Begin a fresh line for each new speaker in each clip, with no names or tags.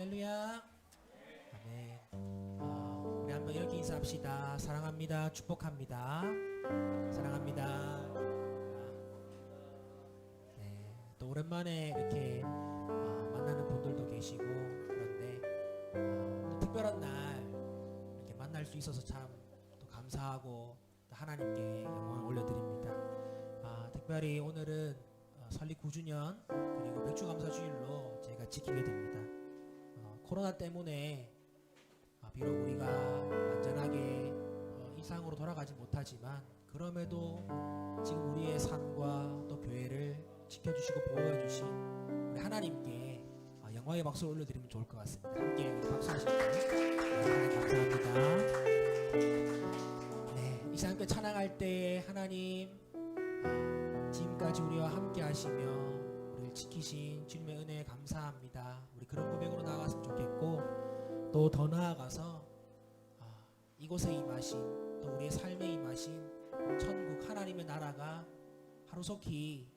할렐루야. 아멘. 우리 한번 이렇게 인사합시다. 사랑합니다. 축복합니다. 사랑합니다. 네, 또 오랜만에 이렇게 만나는 분들도 계시고 그런데 또 특별한 날 이렇게 만날 수 있어서 참 또 감사하고 또 하나님께 영광을 올려드립니다. 특별히 오늘은 설립 9주년 그리고 맥주감사주일로 제가 지키게 됩니다. 코로나 때문에 비록 우리가 완전하게 일상으로 돌아가지 못하지만 그럼에도 지금 우리의 삶과 또 교회를 지켜주시고 보호해주신 우리 하나님께 영광의 박수를 올려드리면 좋을 것 같습니다. 함께 박수하시고 하나님 감사합니다. 네, 이 시간 함께 찬양할 때 하나님 지금까지 우리와 함께 하시며 우리를 지키신 주님의 은혜에 감사합니다. 우리 그런 고백으로 나아갔으면 좋겠고 또 더 나아가서 이곳에 임하신 또 우리의 삶에 임하신 천국 하나님의 나라가 하루속히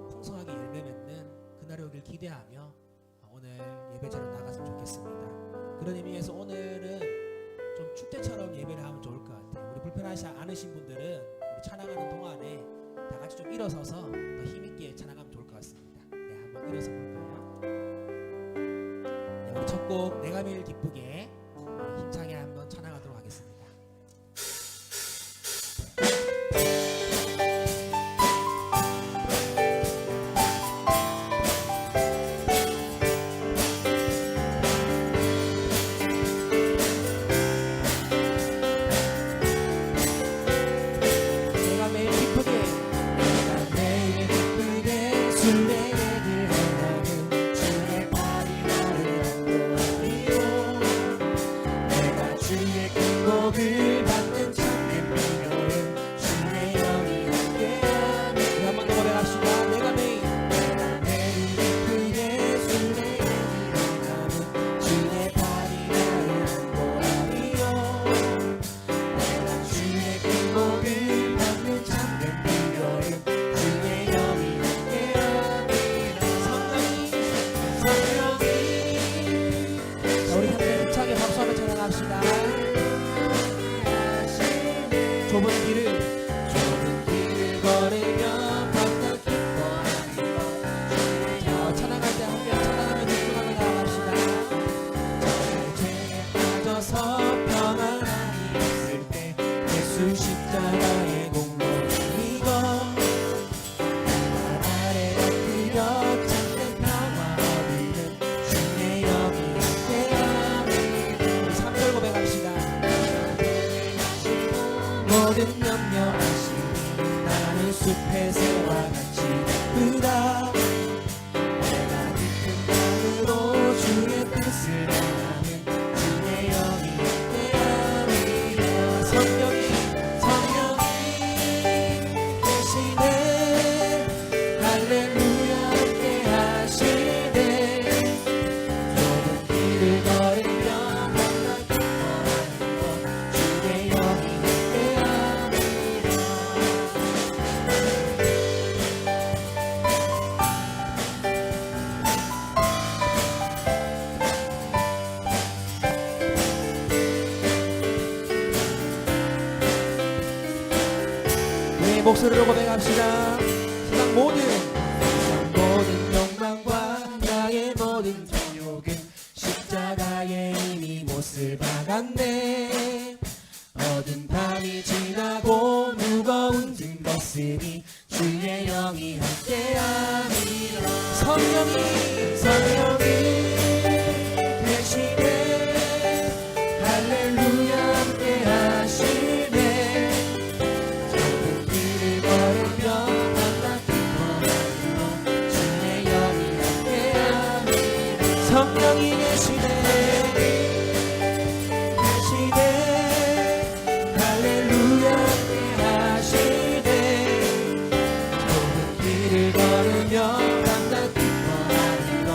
풍성하게 열매 맺는 그날이 오길 기대하며 오늘 예배자로 나갔으면 좋겠습니다. 그런 의미에서 오늘은 좀 축제처럼 예배를 하면 좋을 것 같아요. 우리 불편하지 않으신 분들은 우리 찬양하는 동안에 다 같이 좀 일어서서 더 힘있게 찬양하면 좋을 것 같습니다. 네, 한번 일어서 볼까요? 네, 우리 첫 곡 내가 매일 기쁘게 힘차게 한번 찬양하도록 하겠습니다. 좁은 길을 걸으며 걷다 기뻐하는 것 찬양할 때 함께 찬양하며 집중하며 나아갑시다. 저의 죄에 빠져서 평안함이 없을 때 예수 십자가의 공로이고 날 아래 엎드려 참된 평화 얻는 주의 영이 함께하니 우리 3절 고백합시다. 모든 염려하시니 나는 숲의 새와 같이 크다. 내가 깊은 마음으로 주의 뜻을 행하는 주의 영이 함께하리라. 성령이 계시네. 할렐루야 함께하시네. 좁은 길을 걸으며 만나 기뻐하는 것 주의 영이 목소리로 고백합시다. 세상 모든 욕망과 나의 모든 정욕은 십자가에 이미 못을 박았네. 어두운 밤이 지나고 무거운 짐 벗으니 주의 영이 함께하리라. 성령이 계시네. 할렐루야 함께하시네. 성령이 계시네. 할렐루야 함께하시네. 좁은 길을 걸으며 만나 기뻐하는 것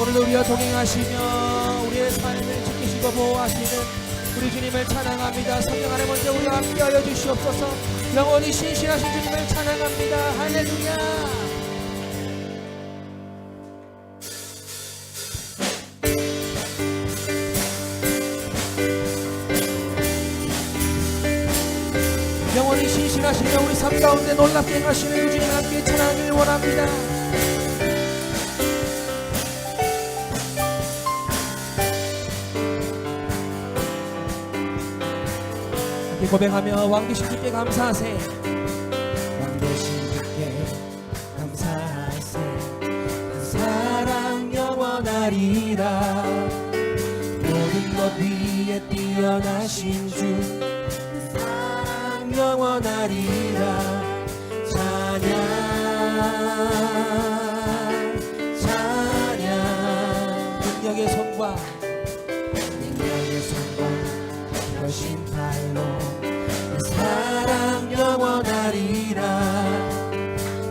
오늘도 우리와 동행하시며 우리의 삶을 지키시고 보호하시는 우리 주님을 찬양합니다. 성령 안에 먼저 우리와 함께하여 주시옵소서. 영원히 신실하신 주님을 찬양합니다. 할렐루야. 영원히 신실하시며 우리 삶 가운데 놀랍게 행하시는 주님 함께 찬양하길 원합니다. 함께 고백하며 왕되신 주께 감사하세. 왕되신 주께 감사하세. 사랑 영원하리라. 모든 것 위에 뛰어나신 주 영원하리라. 찬양 찬양. 능력의 손과 여신 팔로 사랑 영원하리라.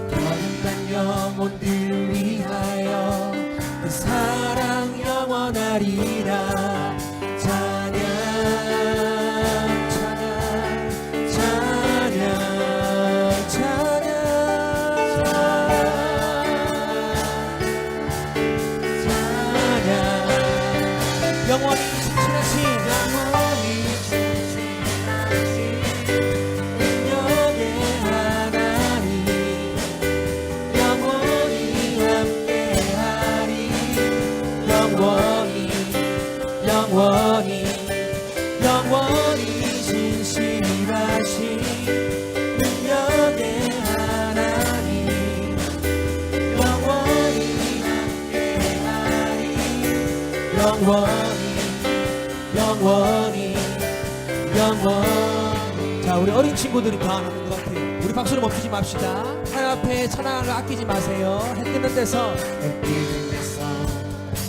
거듭난 영혼들 위하여 그 사랑 영원하리라. 영원히 신실하신 능력의 하나님 영원히 함께하리. 영원히 신실하신 능력의 하나님 영원히 함께하리. 영원히. 자, 우리 어린 친구들이 더 안 하는 것 같아요. 우리 박수를 멈추지 맙시다. 하나님 앞에 찬양을 아끼지 마세요. 해 뜨는 데서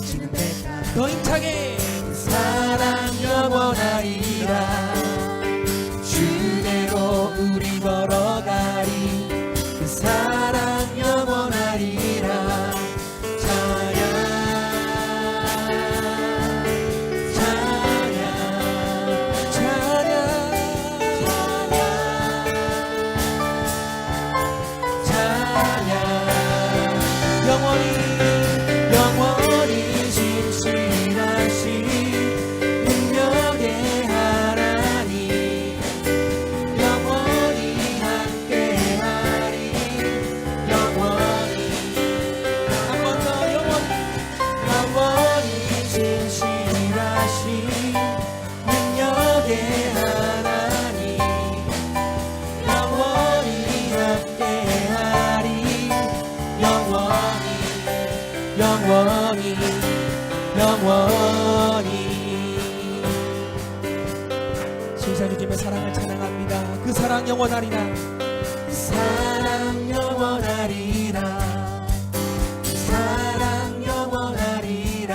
지는 데까지 더 힘차게 사랑 영원하리라. 주대로 우리 걸어가리. 그 사랑 영원하리라. 영원히 신실하신 능력의 하나님 영원히 함께하리. 한 번 더 영원히 신실하신 능력의 하나님 영원히 함께하리. 영원히. 신실하신 주님의 사랑을 찬양합니다. 그 사랑 영원하리라. 사랑 영원하리라. 사랑 영원하리라.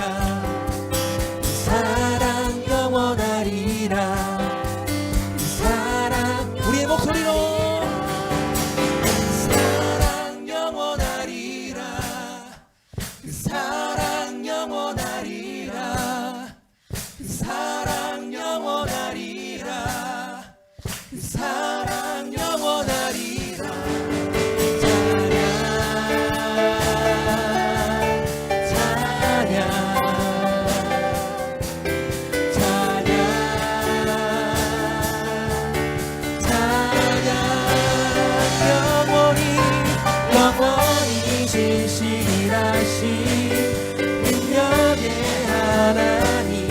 사랑 영원하리라. 사랑 우리의 목소리로 사랑 영원하리라. 사랑 영원하리라. 사랑 영원하리라. 사랑 영원하리라. 영원히 신실하신 능력의 하나님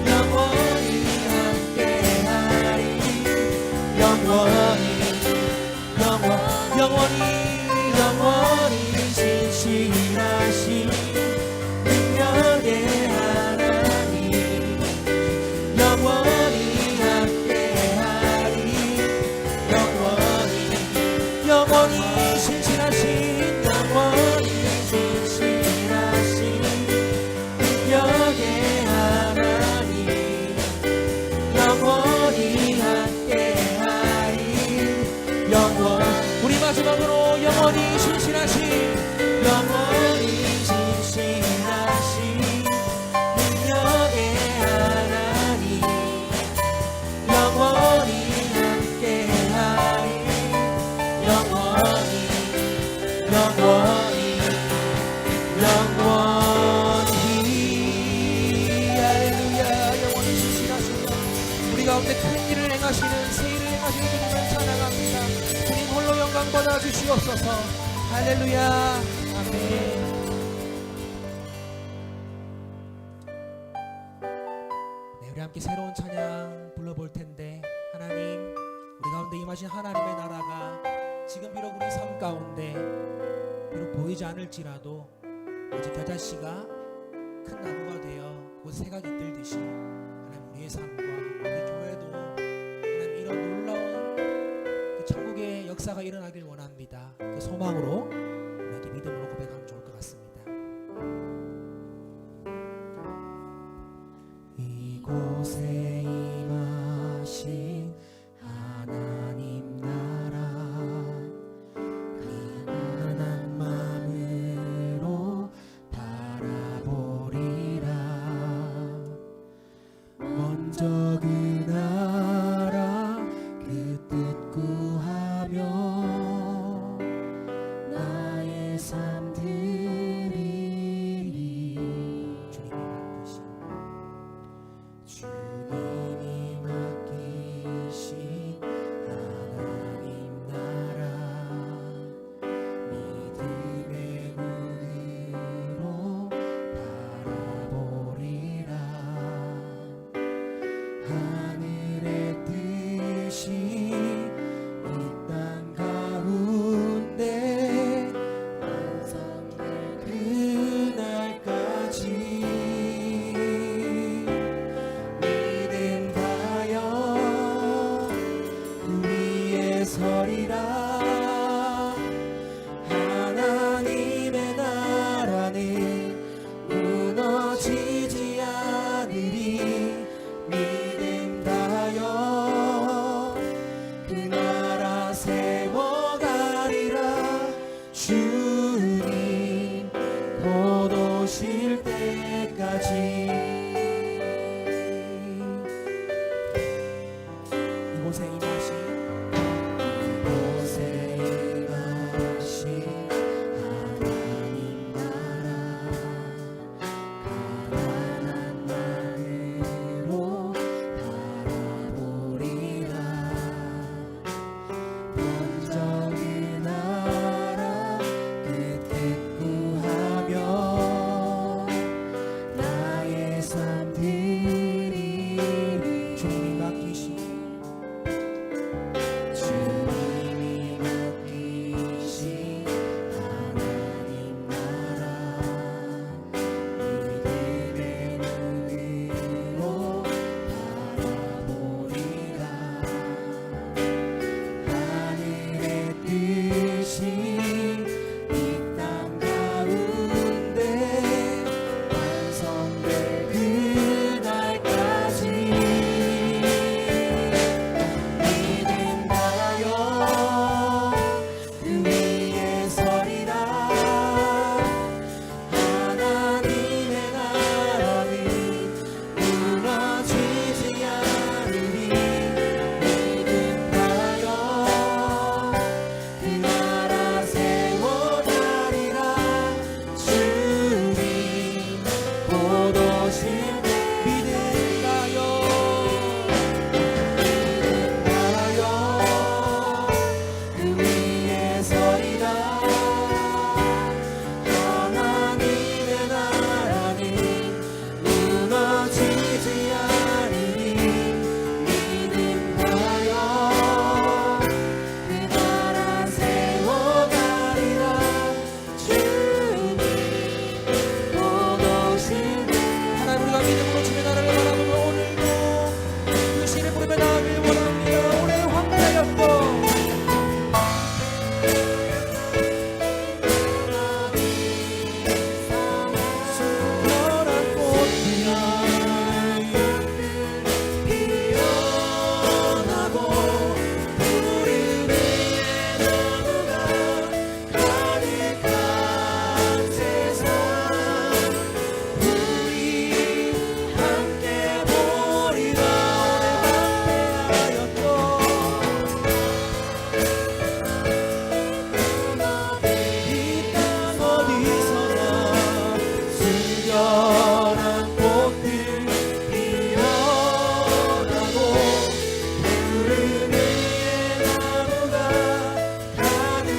영원히 함께하리. 영원히 신실하신 받아 주시옵소서. 할렐루야. 아멘. 네, 우리 함께 새로운 찬양 불러볼 텐데, 하나님, 우리 가운데 임하신 하나님의 나라가 지금 비록 우리 삶 가운데 비록 보이지 않을지라도 아직 겨자씨가 큰 나무가 되어 곧 새가 깃들듯이 하나님 우리의 삶과 우리 교회도 하나님 이런 놀라운 그 천국의 역사가 일어나길 원합니다. 그 소망으로 우리에게 믿음으로 고백하면 좋을 것 같습니다. 이곳에 임하신 하나님 나라 가난한 마음으로 바라보리라. 먼저 그 나라 그 뜻 구하며 나의 삶 드리리. 주님이 맡기신 하나님 나라 믿음의 눈으로 바라보리라. 하늘의 뜻이 이 땅 가운데 완성될 그날까지 믿음 다여 그 위에 서리라. 하나님의 나라는 무너지지 않으리. 믿음 다여 그 나라 세워가리라. 주님 곧 오실 때까지. 이곳에 임하신 하나님 나라 가난한 마음으로 바라보리라. 먼저 그 나라 그 뜻 구하며 나의 삶 드리리. 주님이 맡기신 하나님 나라 믿음의 눈으로 바라보리라. 하늘의 뜻이 이 땅 가운데 완성될 그날까지 믿음 다여 그 위에 서리라. 하나님의 나라는 무너지지 않으리. 믿음 다여 그 나라 세워가리라. 주님 곧 오실 때 믿음 다여 그 위에 서리라. 하나님의 나라는 무너지지 않으리. 믿음 다여 그 나라 세워가리라. 주님 곧 오실 때. 하나님, 우리가 믿음으로 주의 나라를 바라보며 오늘도 그 시를 부르며 나아가길 원합니다. 올해 황폐하였고 수려한 꽃들이 피어나고 푸른 나무가 가득한 세상 우리 함께 보리라. 오래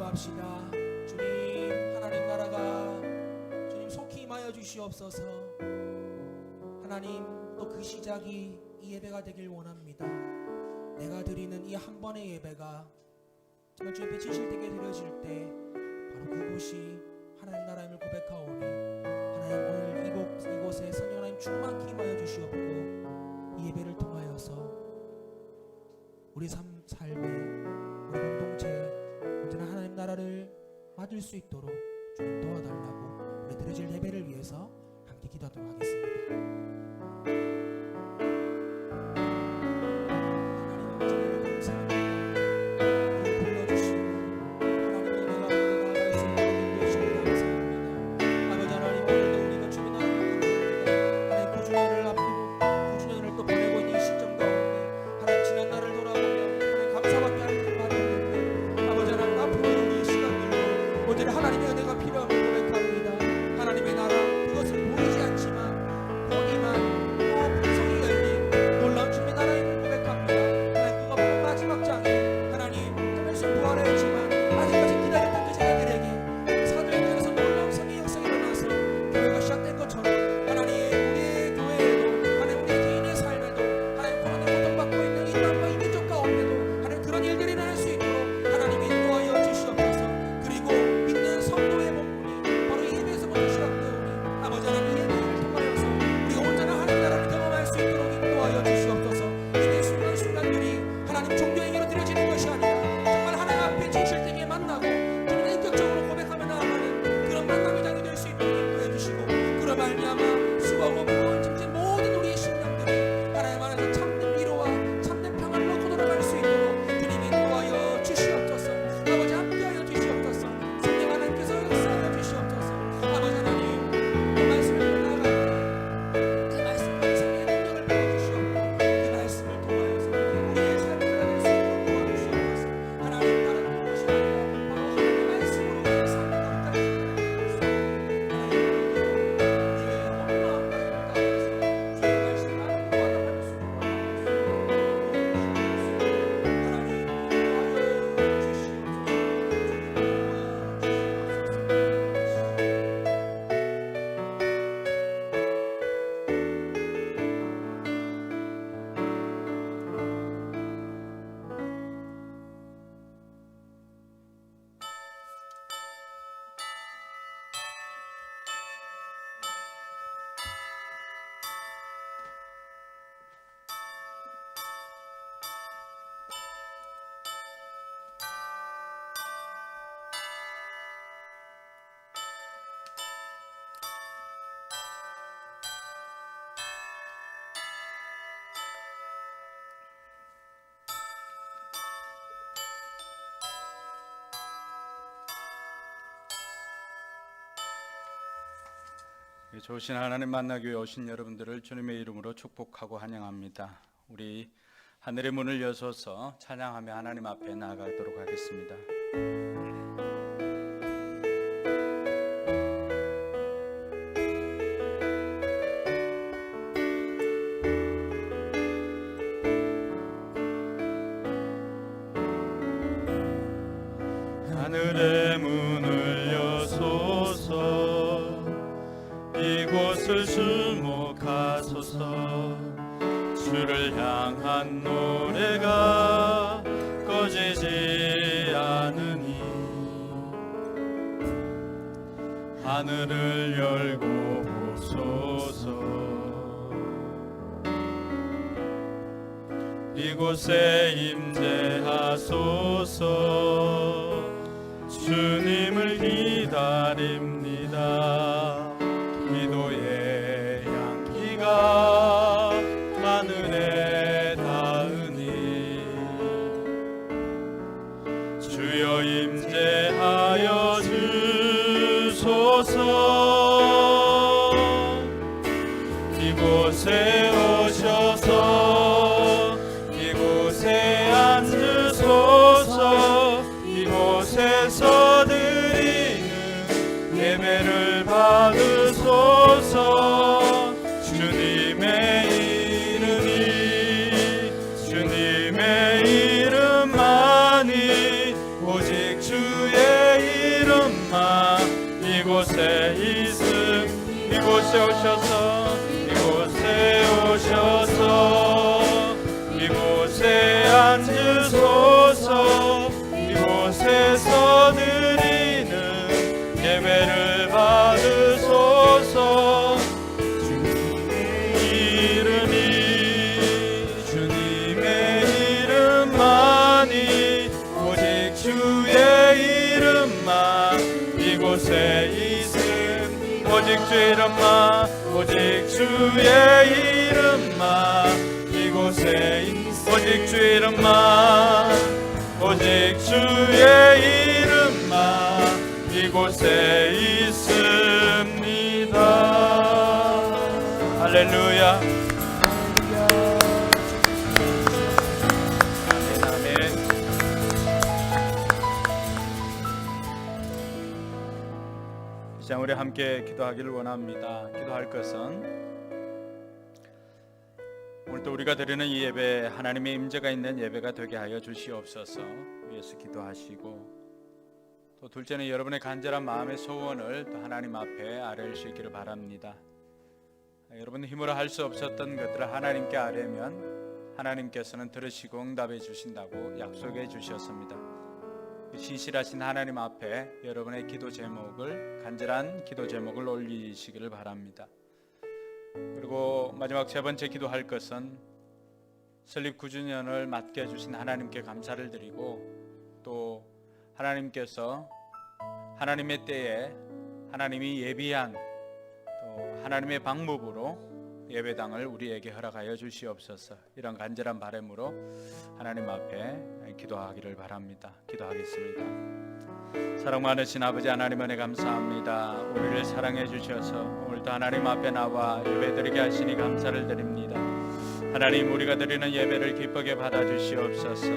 기도합시다. 주님, 하나님 나라가 주님 속히 임하여 주시옵소서. 하나님, 또 그 시작이 이 예배가 되길 원합니다. 내가 드리는 이 한 번의 예배가 정말 주 앞에 진실되게 드려질 때 바로 그곳이 하나님 나라임을 고백하오니 하나님 오늘 이곳에 성령 하나님 충만히 임하여 주시옵고 이 예배를 통하여서 우리 삶에 우리 공동체 언제나 하나님 나라를 맡을 수 있도록 주님 도와달라고 우리 드려질 예배를 위해서 함께 기도하도록 하겠습니다. 하나님의 은혜가 필요함을 고백합니다. 하나님의 나라 그것은 보이지 않지만 거기만 또 풍성이 열린 놀라운 주님의 나라임을 고백합니다. 하나님 그가 바로 마지막 장에 하나님 정말 부활했지만 아직까지 기다렸던 그 제자들에게 사도행전에서 놀라운 성의 역사가 일어나서 교회가 시작된 것처럼 하나님 우리의 교회에도 하나님 우리 개인의 삶에도 하나님 코로나 고통받고 있는 이 땅과 이 민족 가운데도 하나님 그런 일들이 일어날 수 있도록 하나님이 인도하여 주시옵소서. 그리고 성도의 몸분이 바로 예배에서부터 시작되오니 아버지 하나님 예배를 통하여서 우리 온전한 하나님 나라를 경험할 수 있도록 인도하여 주시옵소서. 예배 순간순간들이 하나님 종교행위로 드려지는 것이 아니라 정말 하나님 앞에 진실되게 만나고 주님의 인격적으로 고백하며 나아가는 그런 만남의 장이 될 수 있도록 인도해 주시고 그로 말미암아 수고하고 무거운 짐진 모든 우리의 심령들이 하나님 안에서 참된 위로와 참된 평안을 놓고 돌아갈 수 있도록 주님이 인도하여 주시옵소서. 아버지 함께하여 주시옵소서. 역사하여 주시옵소서. 아버지 하나님 그 말씀을 나아갈 때 그 말씀과 생명의 능력을 부어주시옵고 그 말씀을 통하여서 우리의 삶을 살아갈 수 있도록 도와주시옵소서. 하나님 다른 무엇이 아니라 바로 하나님의 말씀으로 우리의 삶을 가득하게 주시옵소서. 하나님 우리의 온 마음 가슴을 다해서 주의 말씀을 알고 받아갈 수 있도록 하나님 도와주시옵소서.
좋으신 하나님 만나교회 오신 여러분들을 주님의 이름으로 축복하고 환영합니다. 우리 하늘의 문을 여서서 찬양하며 하나님 앞에 나아가도록 하겠습니다. 하늘의 문을 여소서 이곳을 주목하소서. 주를 향한 노래가 꺼지지 않으니 하늘을 열고 보소서. 이곳에 임재하소서. 주님을 기다립니다. 기도의 향기가 하늘에 닿으니 주여 임재하여 주소서. 이곳에 오셔서 이곳에 앉으소서. 이곳에서 드리는 예배를 받으소서. 주님의 이름만이 오직 주의 이곳에 오셔서 이곳에 오셔서 이곳에 앉으소서 이곳에서 드리는 예배를 받으소서 주님의 이름만이 오직 주의 이름만 이곳에 있음 오직 주의 이름만 오직 주의 이름만 이곳에 오직 주의 이름만 오직 주의 이름만 이곳에 있습니다. 할렐루야. 아멘 아멘. 이 시간 우리 함께 기도하기를 원합니다. 기도할 것은 오늘 또 우리가 드리는 이 예배 하나님의 임재가 있는 예배가 되게 하여 주시옵소서 위에서 기도하시고 또 둘째는 여러분의 간절한 마음의 소원을 또 하나님 앞에 아뢰실 수 있기를 바랍니다. 여러분 힘으로 할 수 없었던 것들을 하나님께 아뢰면 하나님께서는 들으시고 응답해 주신다고 약속해 주셨습니다. 신실하신 하나님 앞에 여러분의 기도 제목을 간절한 기도 제목을 올리시기를 바랍니다. 그리고 마지막 세 번째 기도할 것은 설립 9주년을 맞게 해주신 하나님께 감사를 드리고 또 하나님께서 하나님의 때에 하나님이 예비한 또 하나님의 방법으로 예배당을 우리에게 허락하여 주시옵소서. 이런 간절한 바람으로 하나님 앞에 기도하기를 바랍니다. 기도하겠습니다. 사랑 많으신 아버지 하나님 은혜 감사합니다. 우리를 사랑해 주셔서 오늘도 하나님 앞에 나와 예배드리게 하시니 감사를 드립니다. 하나님 우리가 드리는 예배를 기쁘게 받아 주시옵소서.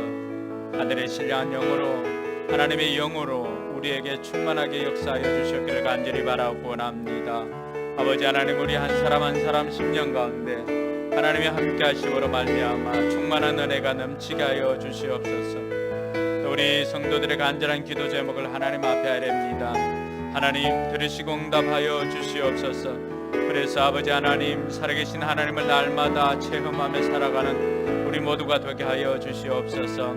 하늘의 신령한 영으로 하나님의 영으로 우리에게 충만하게 역사하여 주셨기를 간절히 바라고 원합니다. 아버지 하나님 우리 한 사람 한 사람 심령 가운데 하나님의 함께 하심으로 말미암아 충만한 은혜가 넘치게 하여 주시옵소서. 우리 성도들의 간절한 기도 제목을 하나님 앞에 아뢰입니다. 하나님 들으시고 응답하여 주시옵소서. 그래서 아버지 하나님 살아계신 하나님을 날마다 체험하며 살아가는 우리 모두가 되게 하여 주시옵소서.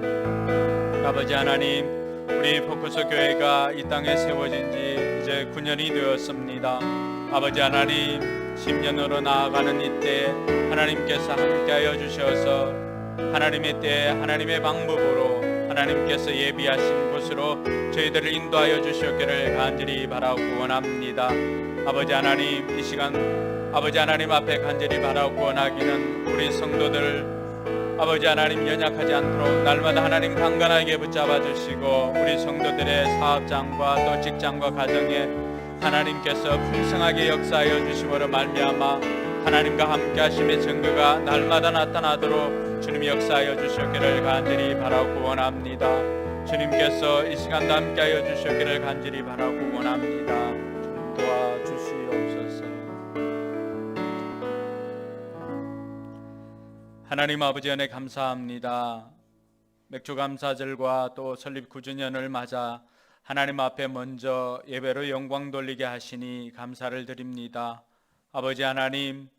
아버지 하나님 우리 포커스 교회가 이 땅에 세워진 지 이제 9년이 되었습니다. 아버지 하나님 10년으로 나아가는 이때 하나님께서 함께하여 주셔서 하나님의 때 하나님의 방법으로 하나님께서 예비하신 곳으로 저희들을 인도하여 주셨기를 간절히 바라고 원합니다. 아버지 하나님 이 시간 아버지 하나님 앞에 간절히 바라고 원하기는 우리 성도들 아버지 하나님 연약하지 않도록 날마다 하나님 강건하게 붙잡아 주시고 우리 성도들의 사업장과 또 직장과 가정에 하나님께서 풍성하게 역사하여 주심으로 말미암아 하나님과 함께 하심의 증거가 날마다 나타나도록 주님이 역사하여 주셨기를 간절히 바라고 원합니다. 주님께서 이 시간도 함께하여 주셨기를 간절히 바라고 원합니다. 주님 도와주시옵소서. 하나님 아버지 은혜 감사합니다. 맥주 감사절과 또 설립 9주년을 맞아 하나님 앞에 먼저 예배로 영광 돌리게 하시니 감사를 드립니다. 아버지 하나님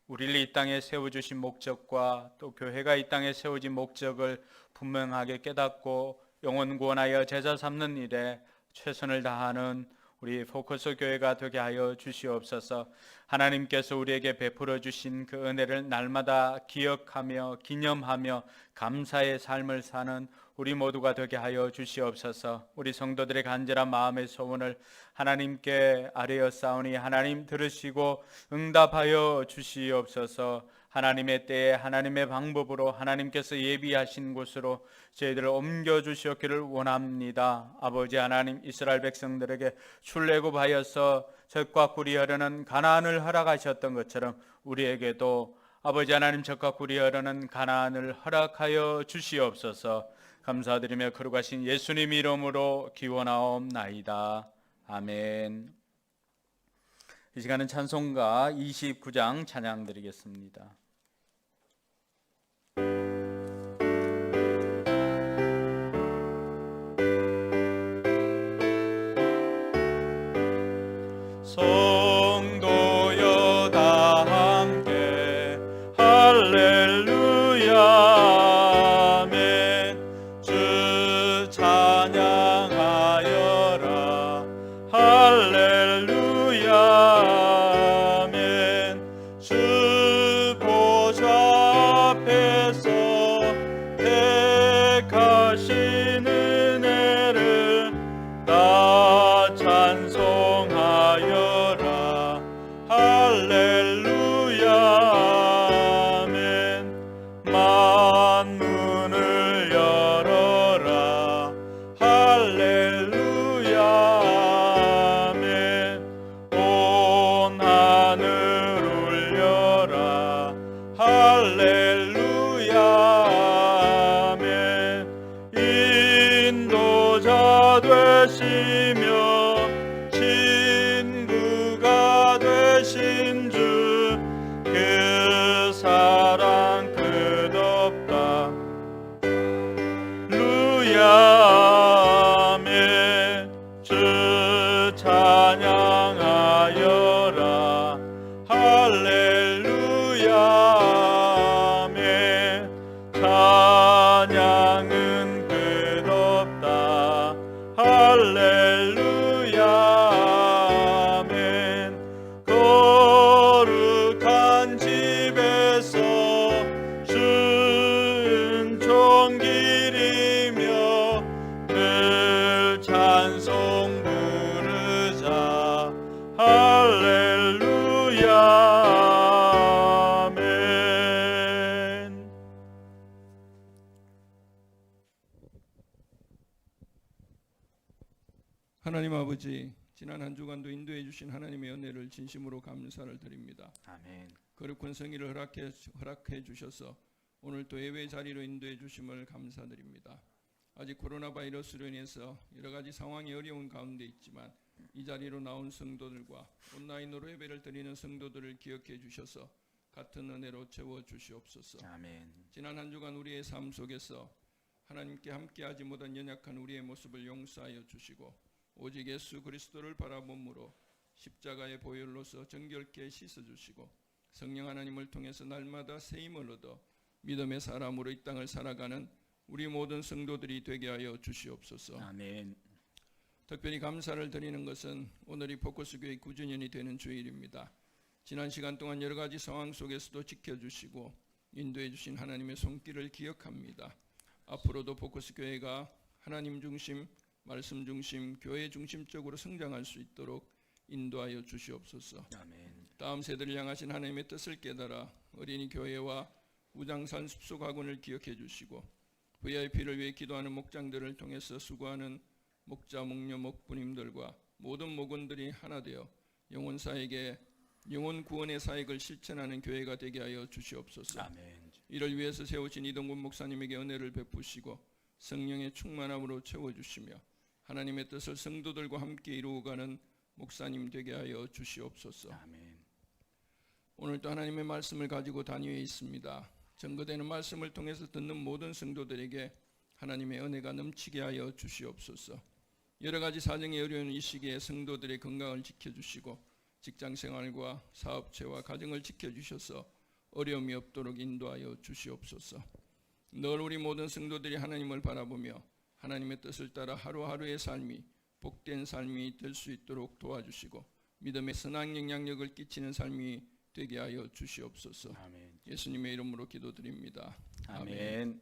우리를 이 땅에 세워주신 목적과 또 교회가 이 땅에 세워진 목적을 분명하게 깨닫고 영혼 구원하여 제자 삼는 일에 최선을 다하는 우리 포커스 교회가 되게 하여 주시옵소서. 하나님께서 우리에게 베풀어 주신 그 은혜를 날마다 기억하며 기념하며 감사의 삶을 사는 우리 모두가 되게 하여 주시옵소서. 우리 성도들의 간절한 마음의 소원을 하나님께 아뢰었사오니 하나님 들으시고 응답하여 주시옵소서. 하나님의 때에 하나님의 방법으로 하나님께서 예비하신 곳으로 저희들을 옮겨주시기를 원합니다. 아버지 하나님 이스라엘 백성들에게 출애굽하여서 젖과 꿀이 흐르는 가나안을 허락하셨던 것처럼 우리에게도 아버지 하나님 젖과 꿀이 흐르는 가나안을 허락하여 주시옵소서. 감사드리며 거룩하신 예수님 이름으로 기원하옵나이다. 아멘. 이 시간은 찬송가 29장 찬양 드리겠습니다. 성도 주 찬양하여라. 할렐루야 아멘. 주 보좌 앞에서 택하신 은혜를 다 찬송하여라. 할렐루야 아멘. 만문을 열어라. 할렐루야 아멘. 온 하늘 울려라. 할렐루야 아멘. 인도자 되시며 친구가 되신 주 그 사랑 끝없다. 루야 아멘. 주 찬양하여라. 할렐루야 아멘. 찬양은 끝없다. 할렐루야 아멘. 거룩한 집에서 은총 기리며 늘 찬송 부르자. 할렐루야 아멘.
하나님 아버지, 지난 한 주간도 인도해 주신 하나님의 은혜를 진심으로 감사를 드립니다.
아멘.
거룩한 성의를 허락해 주셔서 오늘 또 예배 자리로 인도해 주심을 감사드립니다. 아직 코로나 바이러스로 인해서 여러 가지 상황이 어려운 가운데 있지만 이 자리로 나온 성도들과 온라인으로 예배를 드리는 성도들을 기억해 주셔서 같은 은혜로 채워 주시옵소서.
아멘.
지난 한 주간 우리의 삶 속에서 하나님께 함께하지 못한 연약한 우리의 모습을 용서하여 주시고 오직 예수 그리스도를 바라봄으로 십자가의 보혈로서 정결케 씻어주시고 성령 하나님을 통해서 날마다 세임을 얻어 믿음의 사람으로 이 땅을 살아가는 우리 모든 성도들이 되게 하여 주시옵소서.
아멘.
특별히 감사를 드리는 것은 오늘이 포커스교회 9주년이 되는 주일입니다. 지난 시간 동안 여러 가지 상황 속에서도 지켜주시고 인도해 주신 하나님의 손길을 기억합니다. 앞으로도 포커스교회가 하나님 중심, 말씀 중심, 교회 중심적으로 성장할 수 있도록 인도하여 주시옵소서.
아멘.
다음 세대를 향하신 하나님의 뜻을 깨달아 어린이 교회와 우장산 숲속학원을 기억해 주시고 VIP를 위해 기도하는 목장들을 통해서 수고하는 목자, 목녀, 목부님들과 모든 목원들이 하나 되어 영혼사에게 영혼 구원의 사역을 실천하는 교회가 되게 하여 주시옵소서.
아멘.
이를 위해서 세우신 이동군 목사님에게 은혜를 베푸시고 성령의 충만함으로 채워주시며 하나님의 뜻을 성도들과 함께 이루어가는 목사님 되게 하여 주시옵소서.
아멘.
오늘도 하나님의 말씀을 가지고 단위에 있습니다. 증거되는 말씀을 통해서 듣는 모든 성도들에게 하나님의 은혜가 넘치게 하여 주시옵소서. 여러 가지 사정이 어려운 이 시기에 성도들의 건강을 지켜주시고 직장생활과 사업체와 가정을 지켜주셔서 어려움이 없도록 인도하여 주시옵소서. 늘 우리 모든 성도들이 하나님을 바라보며 하나님의 뜻을 따라 하루하루의 삶이 복된 삶이 될 수 있도록 도와주시고 믿음의 선한 영향력을 끼치는 삶이 되게 하여 주시옵소서.
아멘.
예수님의 이름으로 기도드립니다.
아멘.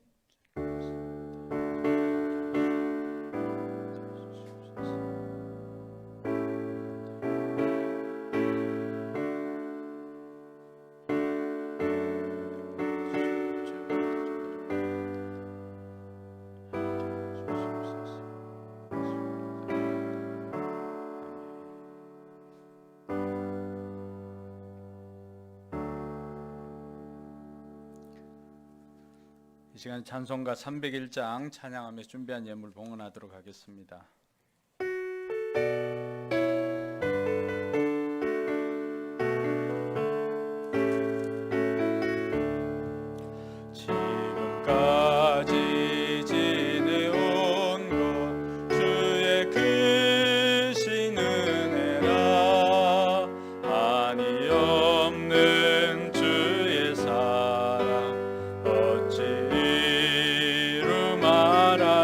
이 시간 찬송가 301장 찬양하며 준비한 예물 봉헌하도록 하겠습니다. 지금까지 지내온 것 주의 크신 은혜라 한이 없는 주의 사랑 어찌 이루 말하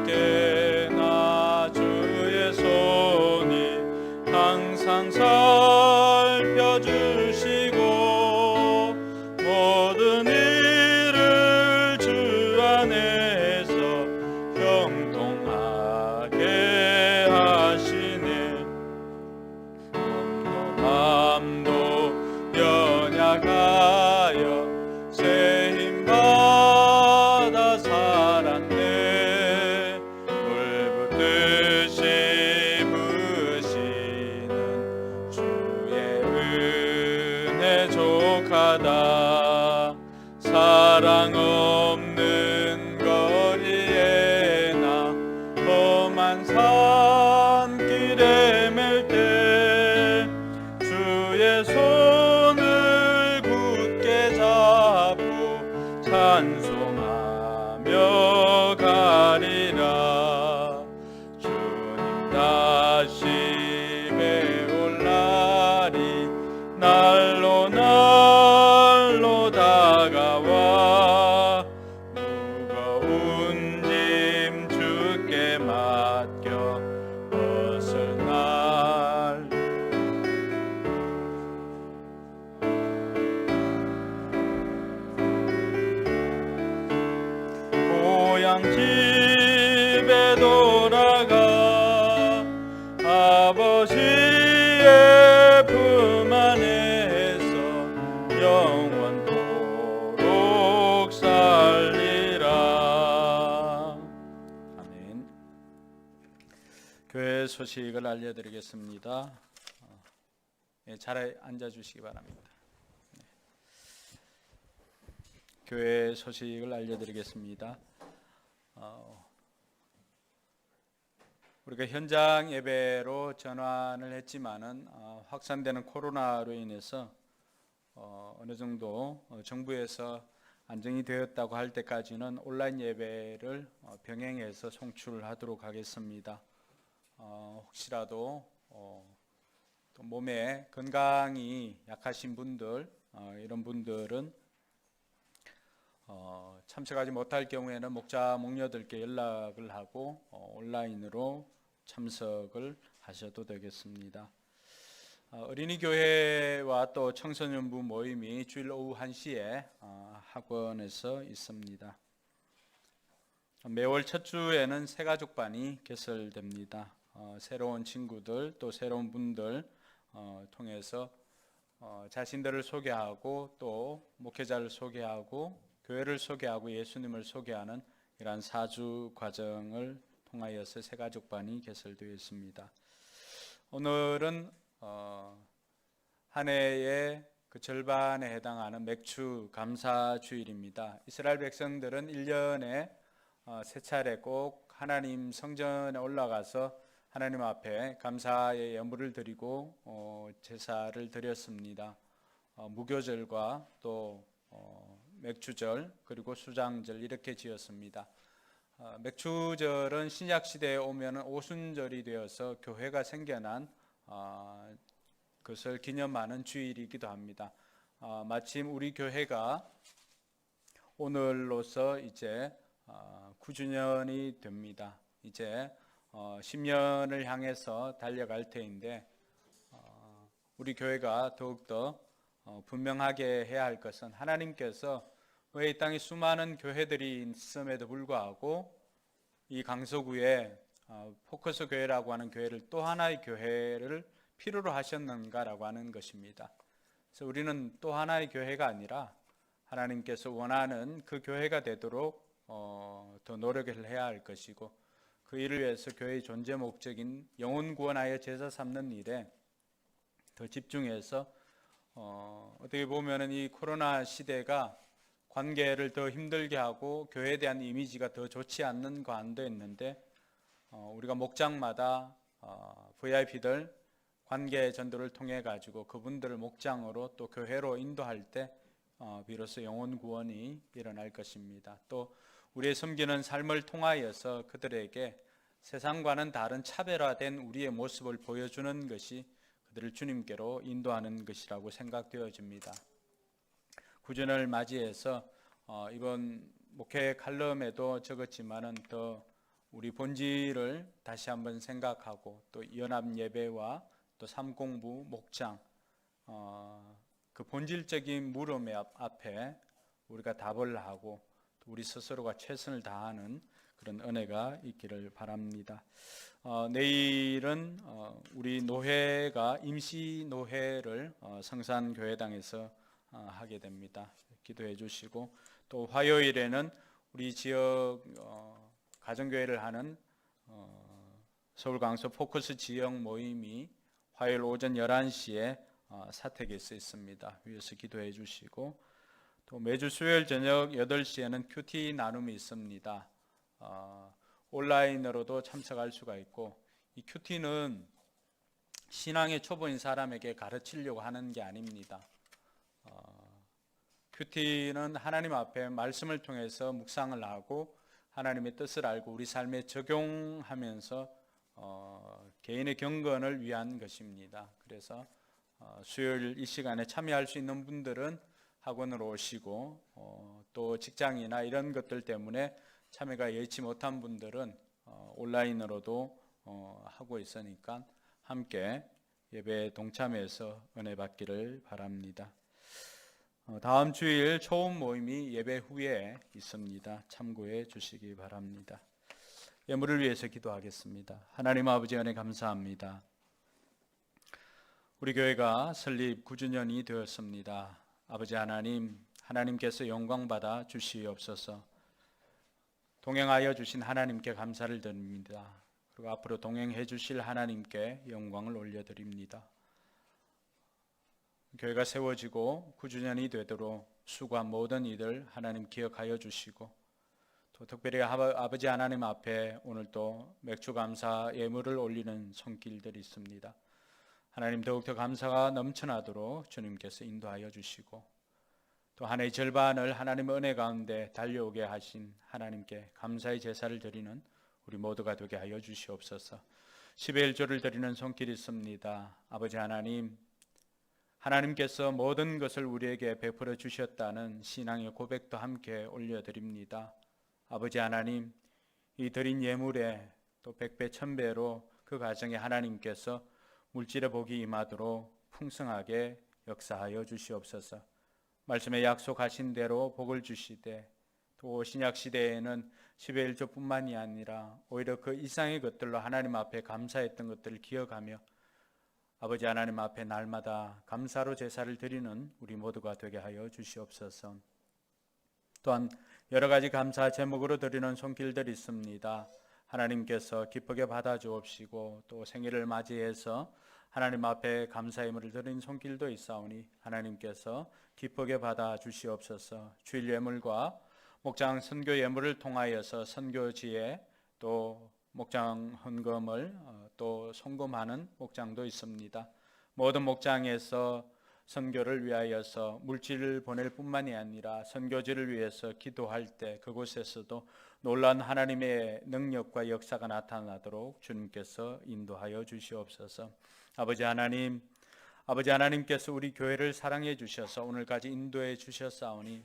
어깨나 주의 손이 항상 살펴주시고 모든 일을 주 안에서 형통하게 하시네. 마음도 연약하여 새 힘 받아 살았네. 물 붓듯이 부으시는 주의 은혜 족하다. 사랑 없는 거리에 나 험한 산길에 맬 때 주의 손을 굳게 잡고 찬송하며 가리라. 주님 다시 배울 날이 날로 날로 다가와 무거운 짐 주께 맡겨 벗을 날. 고향 집에 돌아가 아버지의 품 안에서 영원토록 살리라. 아멘. 교회 소식을 알려드리겠습니다. 잘 앉아주시기 바랍니다. 교회 소식을 알려드리겠습니다. 우리가 현장 예배로 전환을 했지만은 확산되는 코로나로 인해서 어느 정도 정부에서 안정이 되었다고 할 때까지는 온라인 예배를 병행해서 송출하도록 하겠습니다. 혹시라도 또 몸에 건강이 약하신 분들, 이런 분들은 참석하지 못할 경우에는 목자 목녀들께 연락을 하고 온라인으로 참석을 하셔도 되겠습니다. 어린이 교회와 또 청소년부 모임이 주일 오후 1시에 학원에서 있습니다. 매월 첫 주에는 새가족반이 개설됩니다. 새로운 친구들 또 새로운 분들 통해서 자신들을 소개하고 또 목회자를 소개하고 교회를 소개하고 예수님을 소개하는 이러한 4주 과정을 통하여서 새가족반이 개설되어 있습니다. 오늘은 한 해의 그 절반에 해당하는 맥주 감사 주일입니다. 이스라엘 백성들은 1년에 세 차례 꼭 하나님 성전에 올라가서 하나님 앞에 감사의 예물을 드리고 제사를 드렸습니다. 무교절과 또 맥주절 그리고 수장절 이렇게 지었습니다. 맥주절은 신약 시대에 오면 오순절이 되어서 교회가 생겨난 그것을 기념하는 주일이기도 합니다. 마침 우리 교회가 오늘로서 이제 9주년이 됩니다. 이제 10년을 향해서 달려갈 터인데 우리 교회가 더욱더 분명하게 해야 할 것은 하나님께서 왜 이 땅에 수많은 교회들이 있음에도 불구하고 이 강서구에 포커스 교회라고 하는 교회를 또 하나의 교회를 필요로 하셨는가라고 하는 것입니다. 그래서 우리는 또 하나의 교회가 아니라 하나님께서 원하는 그 교회가 되도록 더 노력을 해야 할 것이고 그 일을 위해서 교회의 존재 목적인 영혼 구원하여 제사 삼는 일에 더 집중해서 어떻게 보면은 이 코로나 시대가 관계를 더 힘들게 하고 교회에 대한 이미지가 더 좋지 않는 관도 있는데 우리가 목장마다 VIP들 관계 전도를 통해 가지고 그분들을 목장으로 또 교회로 인도할 때 비로소 영혼 구원이 일어날 것입니다. 또 우리의 섬기는 삶을 통하여서 그들에게 세상과는 다른 차별화된 우리의 모습을 보여주는 것이 그들을 주님께로 인도하는 것이라고 생각되어집니다. 구전을 맞이해서 이번 목회 칼럼에도 적었지만은 더 우리 본질을 다시 한번 생각하고 또 연합 예배와 또 삼공부 목장 그 본질적인 물음의 앞에 우리가 답을 하고 또 우리 스스로가 최선을 다하는 그런 은혜가 있기를 바랍니다. 내일은 우리 노회가 임시 노회를 성산교회당에서 하게 됩니다. 기도해 주시고 또 화요일에는 우리 지역 가정교회를 하는 서울 강서 포커스 지역 모임이 화요일 오전 11시에 사택에서 있습니다. 위에서 기도해 주시고 또 매주 수요일 저녁 8시에는 큐티 나눔이 있습니다. 온라인으로도 참석할 수가 있고 이 큐티는 신앙의 초보인 사람에게 가르치려고 하는 게 아닙니다. 큐티는 하나님 앞에 말씀을 통해서 묵상을 하고 하나님의 뜻을 알고 우리 삶에 적용하면서 개인의 경건을 위한 것입니다. 그래서 수요일 이 시간에 참여할 수 있는 분들은 학원으로 오시고 또 직장이나 이런 것들 때문에 참여가 예치 못한 분들은 온라인으로도 하고 있으니까 함께 예배에 동참해서 은혜 받기를 바랍니다. 다음 주일 초음 모임이 예배 후에 있습니다. 참고해 주시기 바랍니다. 예물을 위해서 기도하겠습니다. 하나님 아버지 은혜 감사합니다. 우리 교회가 설립 9주년이 되었습니다. 아버지 하나님, 하나님께서 영광 받아 주시옵소서. 동행하여 주신 하나님께 감사를 드립니다. 그리고 앞으로 동행해 주실 하나님께 영광을 올려드립니다. 교회가 세워지고 9주년이 되도록 수고한 모든 이들 하나님 기억하여 주시고 또 특별히 아버지 하나님 앞에 오늘 또 맥주 감사 예물을 올리는 손길들이 있습니다. 하나님 더욱더 감사가 넘쳐나도록 주님께서 인도하여 주시고 또 한 해의 절반을 하나님의 은혜 가운데 달려오게 하신 하나님께 감사의 제사를 드리는 우리 모두가 되게 하여 주시옵소서. 10의 1조를 드리는 손길이 있습니다. 아버지 하나님, 하나님께서 모든 것을 우리에게 베풀어 주셨다는 신앙의 고백도 함께 올려드립니다. 아버지 하나님, 이 드린 예물에 또 100배 1000배로 그 가정에 하나님께서 물질의 복이 임하도록 풍성하게 역사하여 주시옵소서. 말씀에 약속하신 대로 복을 주시되 또 신약 시대에는 10의 1조뿐만이 아니라 오히려 그 이상의 것들로 하나님 앞에 감사했던 것들을 기억하며 아버지 하나님 앞에 날마다 감사로 제사를 드리는 우리 모두가 되게 하여 주시옵소서. 또한 여러 가지 감사 제목으로 드리는 손길들이 있습니다. 하나님께서 기쁘게 받아주옵시고 또 생일을 맞이해서 하나님 앞에 감사 예물을 드린 손길도 있사오니 하나님께서 기쁘게 받아주시옵소서. 주일 예물과 목장 선교 예물을 통하여서 선교지에 또 목장 헌금을 또 송금하는 목장도 있습니다. 모든 목장에서 선교를 위하여서 물질을 보낼 뿐만이 아니라 선교지를 위해서 기도할 때 그곳에서도 놀라운 하나님의 능력과 역사가 나타나도록 주님께서 인도하여 주시옵소서. 아버지 하나님께서 우리 교회를 사랑해 주셔서 오늘까지 인도해 주셨사오니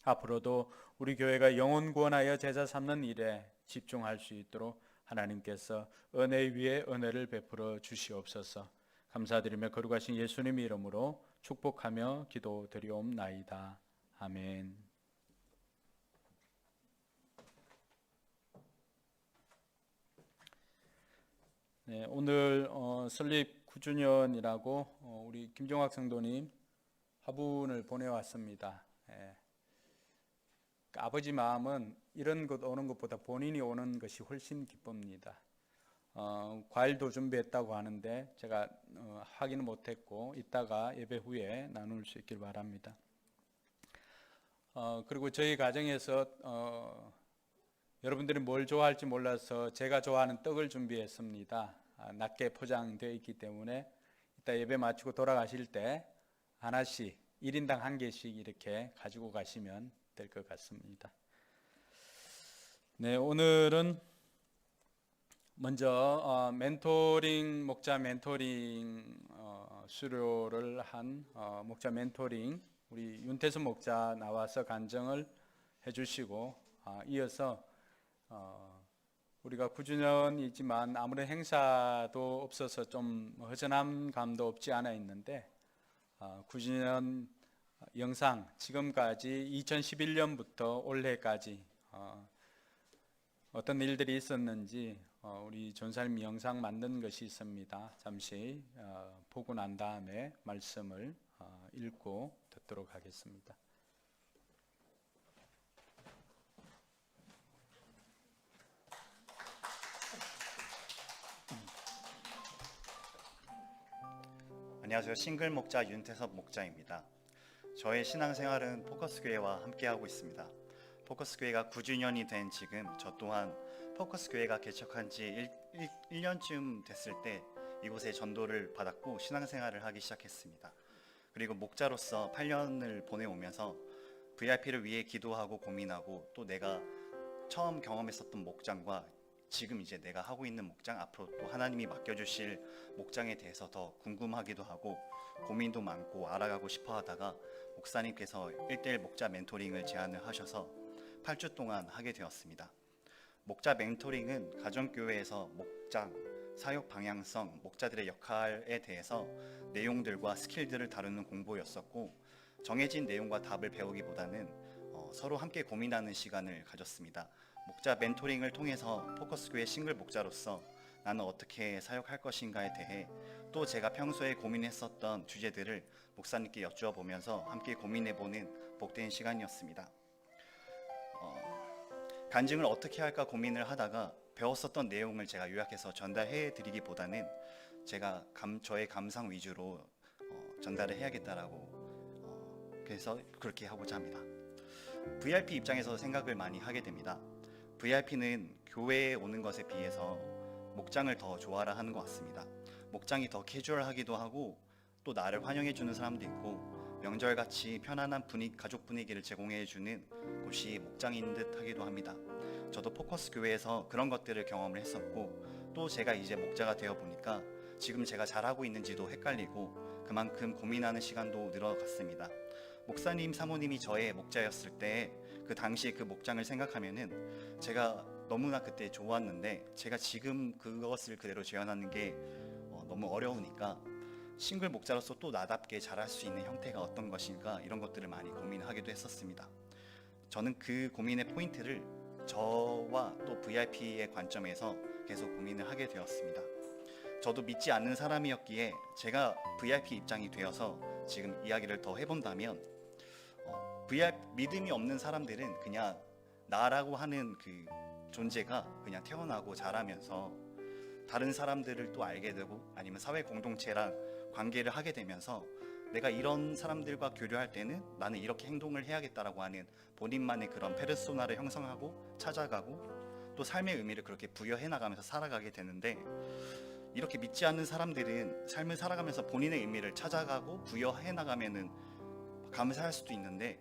앞으로도 우리 교회가 영혼 구원하여 제자 삼는 일에 집중할 수 있도록 하나님께서 은혜 위에 은혜를 베풀어 주시옵소서. 감사드리며 거룩하신 예수님 이름으로 축복하며 기도드리옵나이다. 아멘. 네, 오늘 설립 9주년이라고 우리 김종학 성도님 화분을 보내왔습니다. 예. 아버지 마음은 이런 것 오는 것보다 본인이 오는 것이 훨씬 기쁩니다. 과일도 준비했다고 하는데 제가 확인은 못했고 이따가 예배 후에 나눌 수 있길 바랍니다. 그리고 저희 가정에서 여러분들이 뭘 좋아할지 몰라서 제가 좋아하는 떡을 준비했습니다. 낮게 포장되어 있기 때문에 이따 예배 마치고 돌아가실 때 하나씩 1인당 한 개씩 이렇게 가지고 가시면 될 것 같습니다. 네, 오늘은 먼저 멘토링 목자 멘토링 수료를 한 목자 멘토링 우리 윤태선 목자 나와서 간증을 해주시고 이어서 우리가 9주년이지만 아무런 행사도 없어서 좀 허전한 감도 없지 않아 있는데 9주년 영상 지금까지 2011년부터 올해까지 어떤 일들이 있었는지 우리 전사님 영상 만든 것이 있습니다. 잠시 보고 난 다음에 말씀을 읽고 듣도록 하겠습니다.
안녕하세요. 싱글 목자 윤태섭 목자입니다. 저의 신앙생활은 포커스교회와 함께하고 있습니다. 포커스교회가 9주년이 된 지금 저 또한 포커스교회가 개척한 지 1년쯤 됐을 때 이곳에 전도를 받았고 신앙생활을 하기 시작했습니다. 그리고 목자로서 8년을 보내오면서 VIP를 위해 기도하고 고민하고 또 내가 처음 경험했었던 목장과 지금 이제 내가 하고 있는 목장, 앞으로 또 하나님이 맡겨주실 목장에 대해서 더 궁금하기도 하고 고민도 많고 알아가고 싶어 하다가 목사님께서 1:1 목자 멘토링을 제안을 하셔서 8주 동안 하게 되었습니다. 목자 멘토링은 가정교회에서 목장, 사역 방향성, 목자들의 역할에 대해서 내용들과 스킬들을 다루는 공부였었고 정해진 내용과 답을 배우기보다는 서로 함께 고민하는 시간을 가졌습니다. 목자 멘토링을 통해서 포커스교회 싱글 목자로서 나는 어떻게 사역할 것인가에 대해 또 제가 평소에 고민했었던 주제들을 목사님께 여쭈어 보면서 함께 고민해보는 복된 시간이었습니다. 간증을 어떻게 할까 고민을 하다가 배웠었던 내용을 제가 요약해서 전달해 드리기보다는 제가 저의 감상 위주로 전달을 해야겠다라고 그래서 그렇게 하고자 합니다. VIP 입장에서 생각을 많이 하게 됩니다. VIP는 교회에 오는 것에 비해서 목장을 더 좋아라 하는 것 같습니다. 목장이 더 캐주얼하기도 하고 또 나를 환영해주는 사람도 있고 명절같이 편안한 가족 분위기를 제공해주는 곳이 목장인 듯 하기도 합니다. 저도 포커스 교회에서 그런 것들을 경험을 했었고 또 제가 이제 목자가 되어 보니까 지금 제가 잘하고 있는지도 헷갈리고 그만큼 고민하는 시간도 늘어갔습니다. 목사님, 사모님이 저의 목자였을 때 그 당시 그 목장을 생각하면은 제가 너무나 그때 좋았는데 제가 지금 그것을 그대로 재현하는 게 너무 어려우니까 싱글 목자로서 또 나답게 잘할 수 있는 형태가 어떤 것인가 이런 것들을 많이 고민하기도 했었습니다. 저는 그 고민의 포인트를 저와 또 VIP의 관점에서 계속 고민을 하게 되었습니다. 저도 믿지 않는 사람이었기에 제가 VIP 입장이 되어서 지금 이야기를 더 해본다면 믿음이 없는 사람들은 그냥 나라고 하는 그 존재가 그냥 태어나고 자라면서 다른 사람들을 또 알게 되고 아니면 사회 공동체랑 관계를 하게 되면서 내가 이런 사람들과 교류할 때는 나는 이렇게 행동을 해야겠다라고 하는 본인만의 그런 페르소나를 형성하고 찾아가고 또 삶의 의미를 그렇게 부여해 나가면서 살아가게 되는데 이렇게 믿지 않는 사람들은 삶을 살아가면서 본인의 의미를 찾아가고 부여해 나가면은 감사할 수도 있는데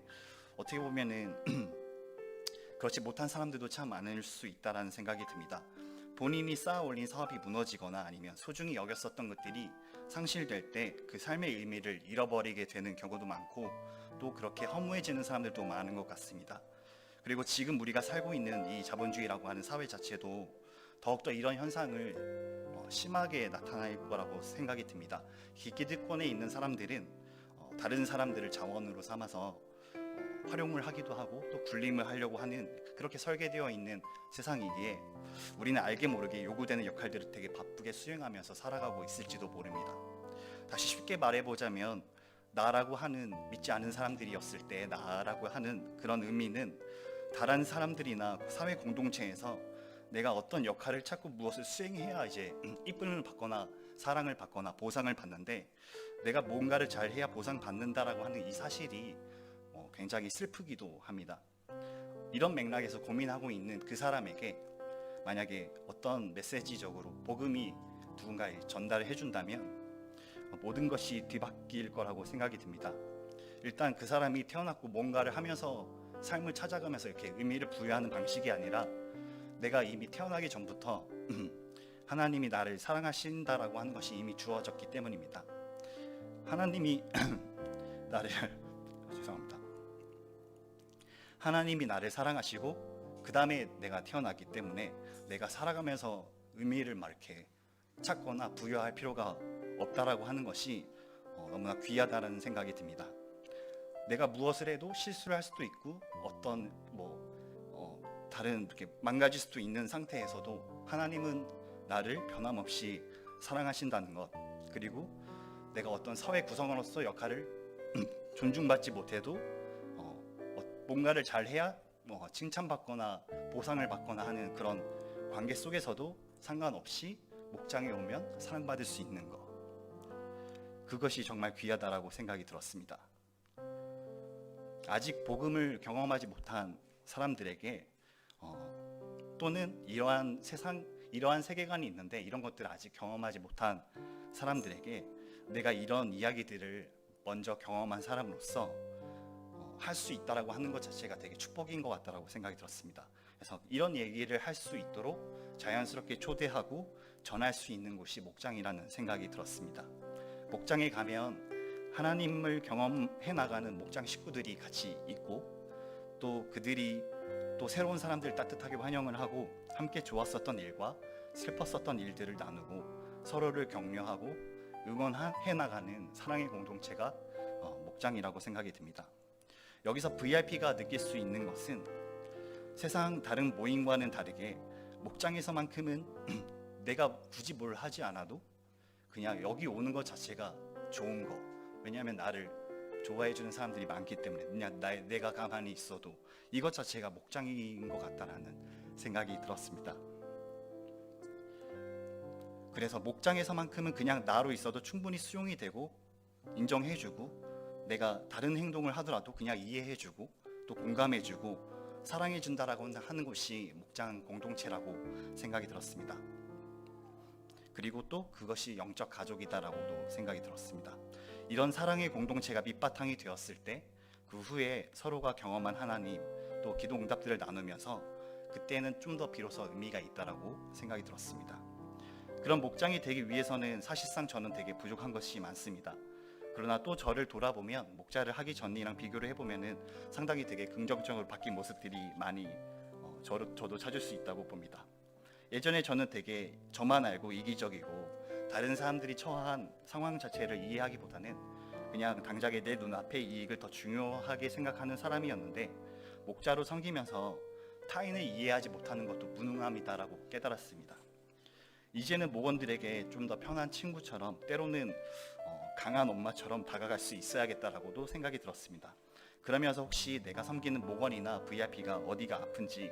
어떻게 보면은 그렇지 못한 사람들도 참 많을 수 있다라는 생각이 듭니다. 본인이 쌓아 올린 사업이 무너지거나 아니면 소중히 여겼었던 것들이 상실될 때 그 삶의 의미를 잃어버리게 되는 경우도 많고 또 그렇게 허무해지는 사람들도 많은 것 같습니다. 그리고 지금 우리가 살고 있는 이 자본주의라고 하는 사회 자체도 더욱더 이런 현상을 심하게 나타날 거라고 생각이 듭니다. 기득권에 있는 사람들은 다른 사람들을 자원으로 삼아서 활용을 하기도 하고 또 군림을 하려고 하는 그렇게 설계되어 있는 세상이기에 우리는 알게 모르게 요구되는 역할들을 되게 바쁘게 수행하면서 살아가고 있을지도 모릅니다. 다시 쉽게 말해보자면 나라고 하는 믿지 않는 사람들이었을 때 나라고 하는 그런 의미는 다른 사람들이나 사회 공동체에서 내가 어떤 역할을 찾고 무엇을 수행해야 이제 이쁨을 받거나 사랑을 받거나 보상을 받는데 내가 뭔가를 잘 해야 보상받는다라고 하는 이 사실이 굉장히 슬프기도 합니다. 이런 맥락에서 고민하고 있는 그 사람에게 만약에 어떤 메시지적으로 복음이 누군가에 전달을 해준다면 모든 것이 뒤바뀔 거라고 생각이 듭니다. 일단 그 사람이 태어났고 뭔가를 하면서 삶을 찾아가면서 이렇게 의미를 부여하는 방식이 아니라 내가 이미 태어나기 전부터 하나님이 나를 사랑하신다라고 하는 것이 이미 주어졌기 때문입니다. 하나님이 나를 사랑하시고 그 다음에 내가 태어났기 때문에 내가 살아가면서 의미를 막 이렇게 찾거나 부여할 필요가 없다라고 하는 것이 너무나 귀하다는 생각이 듭니다. 내가 무엇을 해도 실수를 할 수도 있고 어떤 다른 이렇게 망가질 수도 있는 상태에서도 하나님은 나를 변함없이 사랑하신다는 것, 그리고 내가 어떤 사회 구성원으로서 역할을 존중받지 못해도 뭔가를 잘해야 칭찬받거나 보상을 받거나 하는 그런 관계 속에서도 상관없이 목장에 오면 사랑받을 수 있는 것, 그것이 정말 귀하다라고 생각이 들었습니다. 아직 복음을 경험하지 못한 사람들에게 또는 이러한 세계관이 있는데 이런 것들을 아직 경험하지 못한 사람들에게 내가 이런 이야기들을 먼저 경험한 사람으로서 할 수 있다라고 하는 것 자체가 되게 축복인 것 같다라고 생각이 들었습니다. 그래서 이런 얘기를 할 수 있도록 자연스럽게 초대하고 전할 수 있는 곳이 목장이라는 생각이 들었습니다. 목장에 가면 하나님을 경험해 나가는 목장 식구들이 같이 있고, 또 그들이 또 새로운 사람들을 따뜻하게 환영을 하고 함께 좋았었던 일과 슬펐었던 일들을 나누고 서로를 격려하고 응원해 나가는 사랑의 공동체가 목장이라고 생각이 듭니다. 여기서 VIP가 느낄 수 있는 것은 세상 다른 모임과는 다르게 목장에서만큼은 내가 굳이 뭘 하지 않아도 그냥 여기 오는 것 자체가 좋은 거. 왜냐하면 나를 좋아해 주는 사람들이 많기 때문에 그냥 내가 가만히 있어도 이것 자체가 목장인 것 같다라는 생각이 들었습니다. 그래서 목장에서만큼은 그냥 나로 있어도 충분히 수용이 되고 인정해주고, 내가 다른 행동을 하더라도 그냥 이해해주고 또 공감해주고 사랑해준다라고 하는 것이 목장 공동체라고 생각이 들었습니다. 그리고 또 그것이 영적 가족이다라고도 생각이 들었습니다. 이런 사랑의 공동체가 밑바탕이 되었을 때 그 후에 서로가 경험한 하나님 또 기도 응답들을 나누면서 그때는 좀 더 비로소 의미가 있다라고 생각이 들었습니다. 그런 목장이 되기 위해서는 사실상 저는 되게 부족한 것이 많습니다. 그러나 또 저를 돌아보면 목자를 하기 전이랑 비교를 해보면은 상당히 되게 긍정적으로 바뀐 모습들이 많이 저도 찾을 수 있다고 봅니다. 예전에 저는 되게 저만 알고 이기적이고 다른 사람들이 처한 상황 자체를 이해하기보다는 그냥 당장에 내 눈앞의 이익을 더 중요하게 생각하는 사람이었는데, 목자로 섬기면서 타인을 이해하지 못하는 것도 무능함이다라고 깨달았습니다. 이제는 목원들에게 좀 더 편한 친구처럼, 때로는 강한 엄마처럼 다가갈 수 있어야겠다라고도 생각이 들었습니다. 그러면서 혹시 내가 섬기는 목원이나 VIP가 어디가 아픈지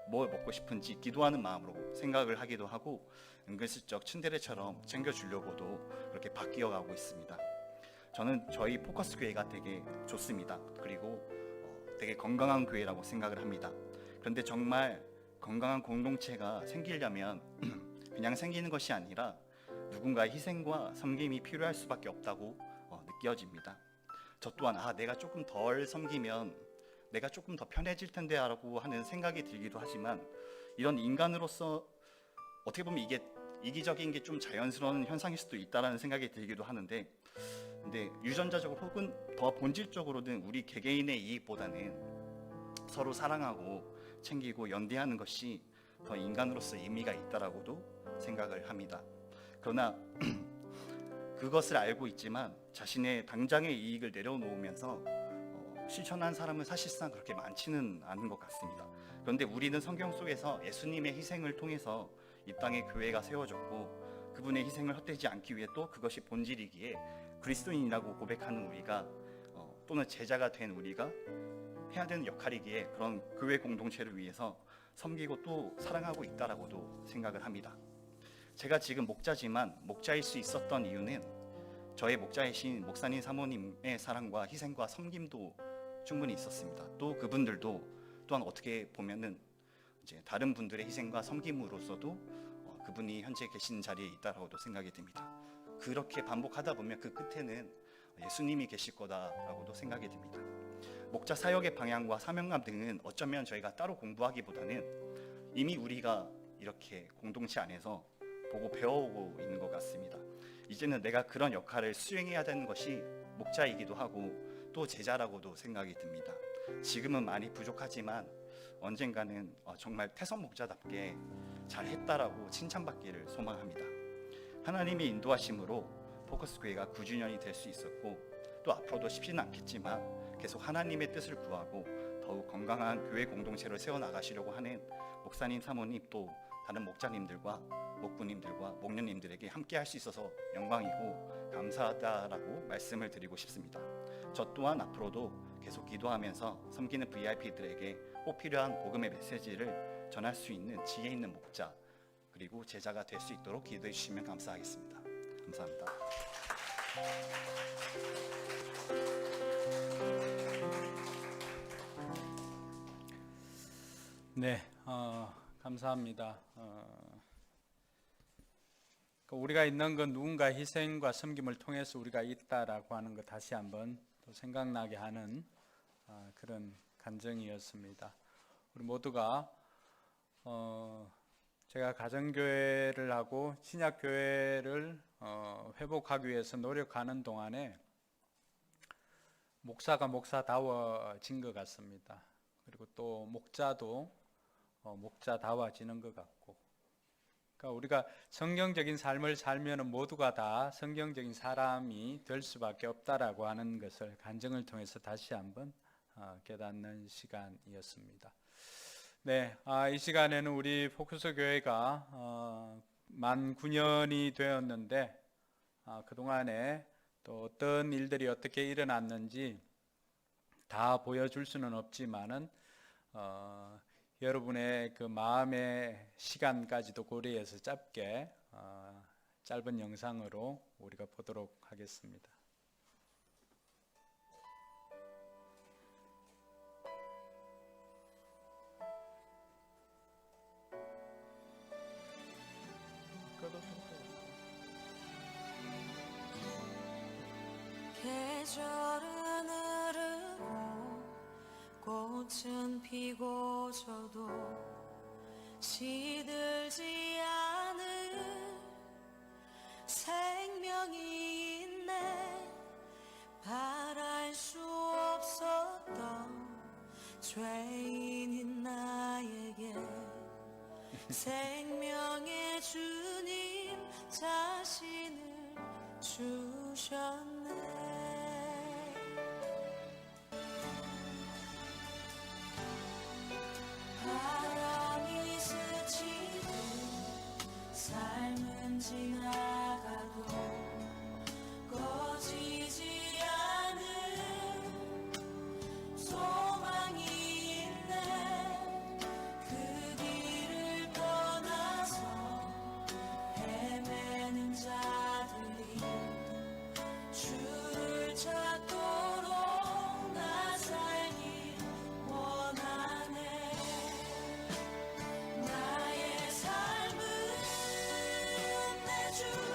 뭘 먹고 싶은지 기도하는 마음으로 생각을 하기도 하고, 은근슬쩍 츤데레처럼 챙겨주려고도 그렇게 바뀌어가고 있습니다. 저는 저희 포커스 교회가 되게 좋습니다. 그리고 되게 건강한 교회라고 생각을 합니다. 그런데 정말 건강한 공동체가 생기려면 그냥 생기는 것이 아니라 누군가의 희생과 섬김이 필요할 수밖에 없다고 느껴집니다. 저 또한 내가 조금 덜 섬기면 내가 조금 더 편해질 텐데 라고 하는 생각이 들기도 하지만, 이런 인간으로서 어떻게 보면 이게 이기적인 게 좀 자연스러운 현상일 수도 있다라는 생각이 들기도 하는데, 근데 유전자적으로 혹은 더 본질적으로는 우리 개개인의 이익보다는 서로 사랑하고 챙기고 연대하는 것이 더 인간으로서 의미가 있다라고도 생각을 합니다. 그러나 그것을 알고 있지만 자신의 당장의 이익을 내려놓으면서 실천한 사람은 사실상 그렇게 많지는 않은 것 같습니다. 그런데 우리는 성경 속에서 예수님의 희생을 통해서 이 땅에 교회가 세워졌고, 그분의 희생을 헛되지 않기 위해 또 그것이 본질이기에 그리스도인이라고 고백하는 우리가 또는 제자가 된 우리가 해야 되는 역할이기에 그런 교회 공동체를 위해서 섬기고 또 사랑하고 있다라고도 생각을 합니다. 제가 지금 목자지만 목자일 수 있었던 이유는 저의 목자이신 목사님 사모님의 사랑과 희생과 섬김도 충분히 있었습니다. 또 그분들도 또한 어떻게 보면은 이제 다른 분들의 희생과 섬김으로서도 그분이 현재 계신 자리에 있다라고도 생각이 듭니다. 그렇게 반복하다 보면 그 끝에는 예수님이 계실 거다라고도 생각이 듭니다. 목자 사역의 방향과 사명감 등은 어쩌면 저희가 따로 공부하기보다는 이미 우리가 이렇게 공동체 안에서 보고 배워오고 있는 것 같습니다. 이제는 내가 그런 역할을 수행해야 되는 것이 목자이기도 하고 또 제자라고도 생각이 듭니다. 지금은 많이 부족하지만 언젠가는 정말 태선 목자답게 잘했다라고 칭찬받기를 소망합니다. 하나님의 인도하심으로 포커스 교회가 9주년이 될 수 있었고 또 앞으로도 쉽지는 않겠지만 계속 하나님의 뜻을 구하고 더욱 건강한 교회 공동체를 세워나가시려고 하는 목사님, 사모님 또 다른 목자님들과 목부님들과 목녀님들에게 함께 할 수 있어서 영광이고 감사하다라고 말씀을 드리고 싶습니다. 저 또한 앞으로도 계속 기도하면서 섬기는 VIP들에게 꼭 필요한 복음의 메시지를 전할 수 있는 지혜 있는 목자 그리고 제자가 될 수 있도록 기도해 주시면 감사하겠습니다. 감사합니다.
네, 감사합니다. 우리가 있는 건 누군가 희생과 섬김을 통해서 우리가 있다라고 하는 거 다시 한번 또 생각나게 하는 그런 간증이었습니다. 우리 모두가 제가 가정교회를 하고 신약교회를 회복하기 위해서 노력하는 동안에 목사가 목사다워진 것 같습니다. 그리고 또 목자도 목자다워지는 것 같고, 그러니까 우리가 성경적인 삶을 살면 모두가 다 성경적인 사람이 될 수밖에 없다라고 하는 것을 간증을 통해서 다시 한번 깨닫는 시간이었습니다. 네, 이 시간에는 우리 포커스 교회가 만 9년이 되었는데 그동안에 또 어떤 일들이 어떻게 일어났는지 다 보여줄 수는 없지만은 여러분의 그 마음의 시간까지도 고려해서 짧게 짧은 영상으로 우리가 보도록 하겠습니다.
계절은 흐르고 꽃은 피고 저도 시들지 않을 생명이 있네. 바랄 수 없었던 죄인인 나에게 생명의 주님 자신을 주셨네. 바람이 스치고 삶은 지나가도 꺼지지 않은 소망이 있네. 그 길을 떠나서 헤매는 자들이 주를 찾도록 나 살기 원하네. 나의 삶은 내 주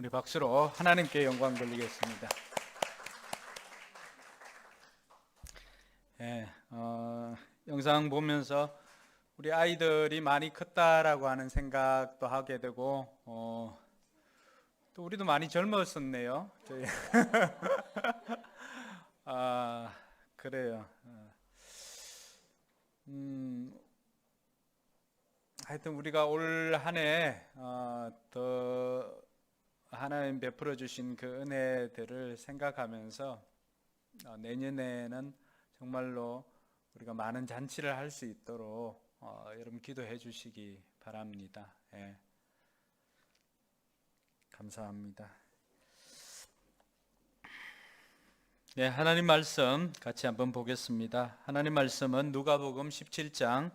우리 박수로 하나님께 영광 돌리겠습니다. 예, 영상 보면서 우리 아이들이 많이 컸다라고 하는 생각도 하게 되고 또 우리도 많이 젊었었네요. 저희 그래요. 하여튼 우리가 올 한 해 더 하나님 베풀어 주신 그 은혜들을 생각하면서 내년에는 정말로 우리가 많은 잔치를 할 수 있도록 여러분 기도해 주시기 바랍니다. 예. 감사합니다. 네, 하나님 말씀 같이 한번 보겠습니다. 하나님 말씀은 누가복음 17장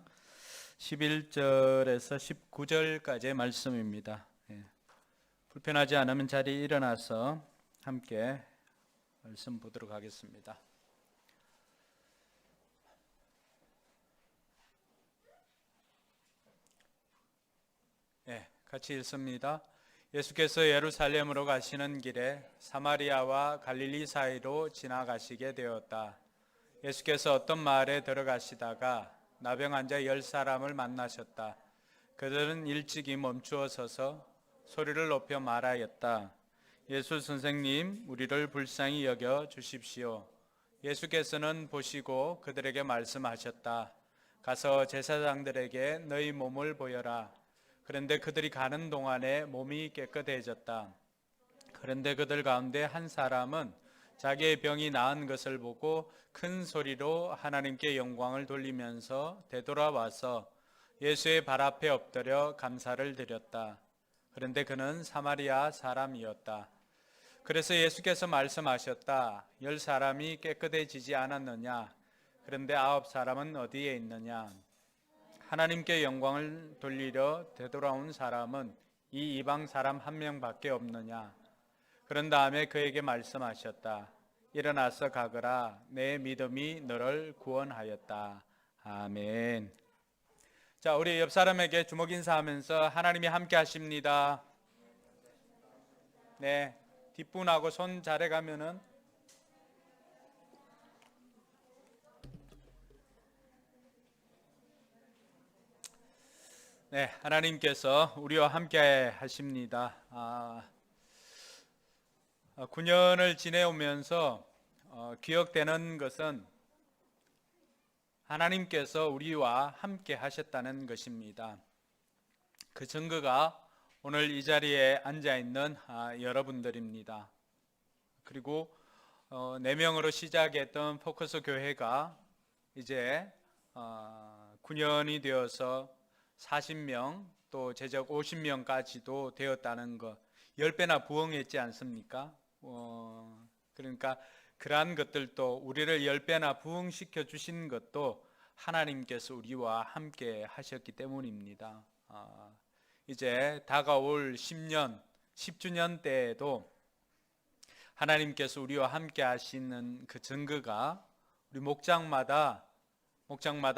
11절에서 19절까지의 말씀입니다. 예. 불편하지 않으면 자리에 일어나서 함께 말씀 보도록 하겠습니다. 네, 같이 읽습니다. 예수께서 예루살렘으로 가시는 길에 사마리아와 갈릴리 사이로 지나가시게 되었다. 예수께서 어떤 마을에 들어가시다가 나병 환자 10사람을 만나셨다. 그들은 일찍이 멈추어 서서 소리를 높여 말하였다. 예수 선생님, 우리를 불쌍히 여겨 주십시오. 예수께서는 보시고 그들에게 말씀하셨다. 가서 제사장들에게 너희 몸을 보여라. 그런데 그들이 가는 동안에 몸이 깨끗해졌다. 그런데 그들 가운데 한 사람은 자기의 병이 나은 것을 보고 큰 소리로 하나님께 영광을 돌리면서 되돌아와서 예수의 발 앞에 엎드려 감사를 드렸다. 그런데 그는 사마리아 사람이었다. 그래서 예수께서 말씀하셨다. 10사람이 깨끗해지지 않았느냐? 그런데 9사람은 어디에 있느냐? 하나님께 영광을 돌리려 되돌아온 사람은 이 이방 사람 한 명밖에 없느냐? 그런 다음에 그에게 말씀하셨다. 일어나서 가거라. 내 믿음이 너를 구원하였다. 아멘. 자, 우리 옆 사람에게 주먹 인사하면서 하나님이 함께 하십니다. 네, 뒷분하고 손 잘해가면은 네, 하나님께서 우리와 함께 하십니다. 9년을 지내오면서 기억되는 것은 하나님께서 우리와 함께 하셨다는 것입니다. 그 증거가 오늘 이 자리에 앉아있는 여러분들입니다. 그리고 4명으로 시작했던 포커스 교회가 이제 9년이 되어서 40명 또 제적 50명까지도 되었다는 것, 10배나 부흥했지 않습니까? 그러니까 그러한 것들도 우리를 10배나 부흥시켜 주신 것도 하나님께서 우리와 함께 하셨기 때문입니다. 이제 다가올 10년, 10주년 때에도 하나님께서 우리와 함께 하시는 그 증거가 우리 목장마다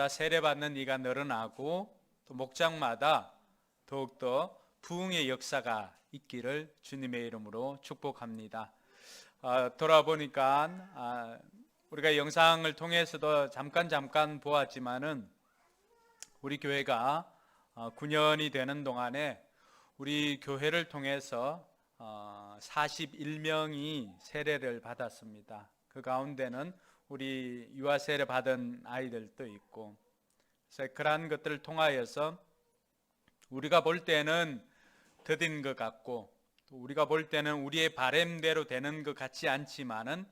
세례받는 이가 늘어나고 또 목장마다 더욱더 부흥의 역사가 있기를 주님의 이름으로 축복합니다. 돌아보니까 우리가 영상을 통해서도 잠깐 보았지만은 우리 교회가 9년이 되는 동안에 우리 교회를 통해서 41명이 세례를 받았습니다. 그 가운데는 우리 유아 세례 받은 아이들도 있고, 그래서 그러한 것들을 통하여서 우리가 볼 때는 더딘 것 같고 또 우리가 볼 때는 우리의 바램대로 되는 것 같지 않지만은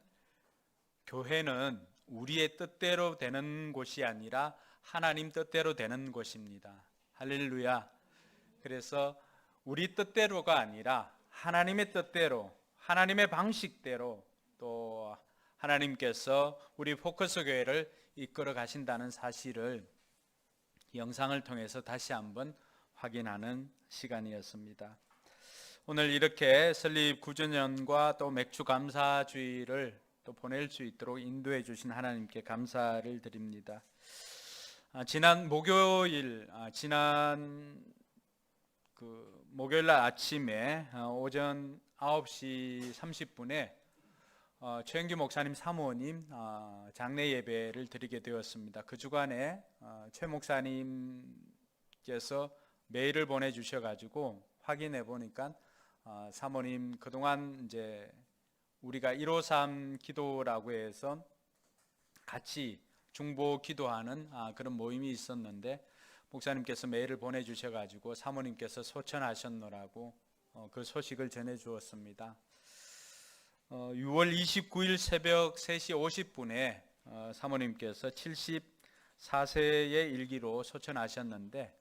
교회는 우리의 뜻대로 되는 곳이 아니라 하나님 뜻대로 되는 곳입니다. 할렐루야. 그래서 우리 뜻대로가 아니라 하나님의 뜻대로, 하나님의 방식대로 또 하나님께서 우리 포커스 교회를 이끌어 가신다는 사실을 영상을 통해서 다시 한번 확인하는 시간이었습니다. 오늘 이렇게 설립 9주년과 또 맥주 감사주의를 또 보낼 수 있도록 인도해 주신 하나님께 감사를 드립니다. 지난 목요일, 지난 그 목요일 날 아침에 오전 9시 30분에 최영규 목사님 사모님 장례 예배를 드리게 되었습니다. 그 주간에 최 목사님께서 메일을 보내주셔가지고 확인해 보니까 사모님 그동안 이제 우리가 153 기도라고 해서 같이 중보 기도하는 그런 모임이 있었는데 목사님께서 메일을 보내주셔가지고 사모님께서 소천하셨노라고 그 소식을 전해주었습니다. 6월 29일 새벽 3시 50분에 사모님께서 74세의 일기로 소천하셨는데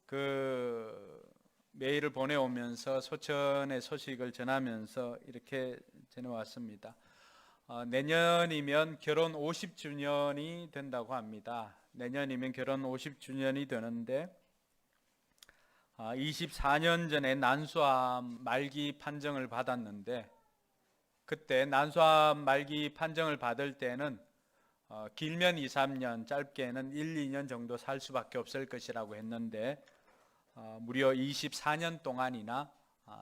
그 메일을 보내오면서 소천의 소식을 전하면서 이렇게 전해왔습니다. 내년이면 결혼 50주년이 된다고 합니다. 내년이면 결혼 50주년이 되는데 24년 전에 난소암 말기 판정을 받았는데 그때 난소암 말기 판정을 받을 때는 길면 2, 3년, 짧게는 1, 2년 정도 살 수밖에 없을 것이라고 했는데 무려 24년 동안이나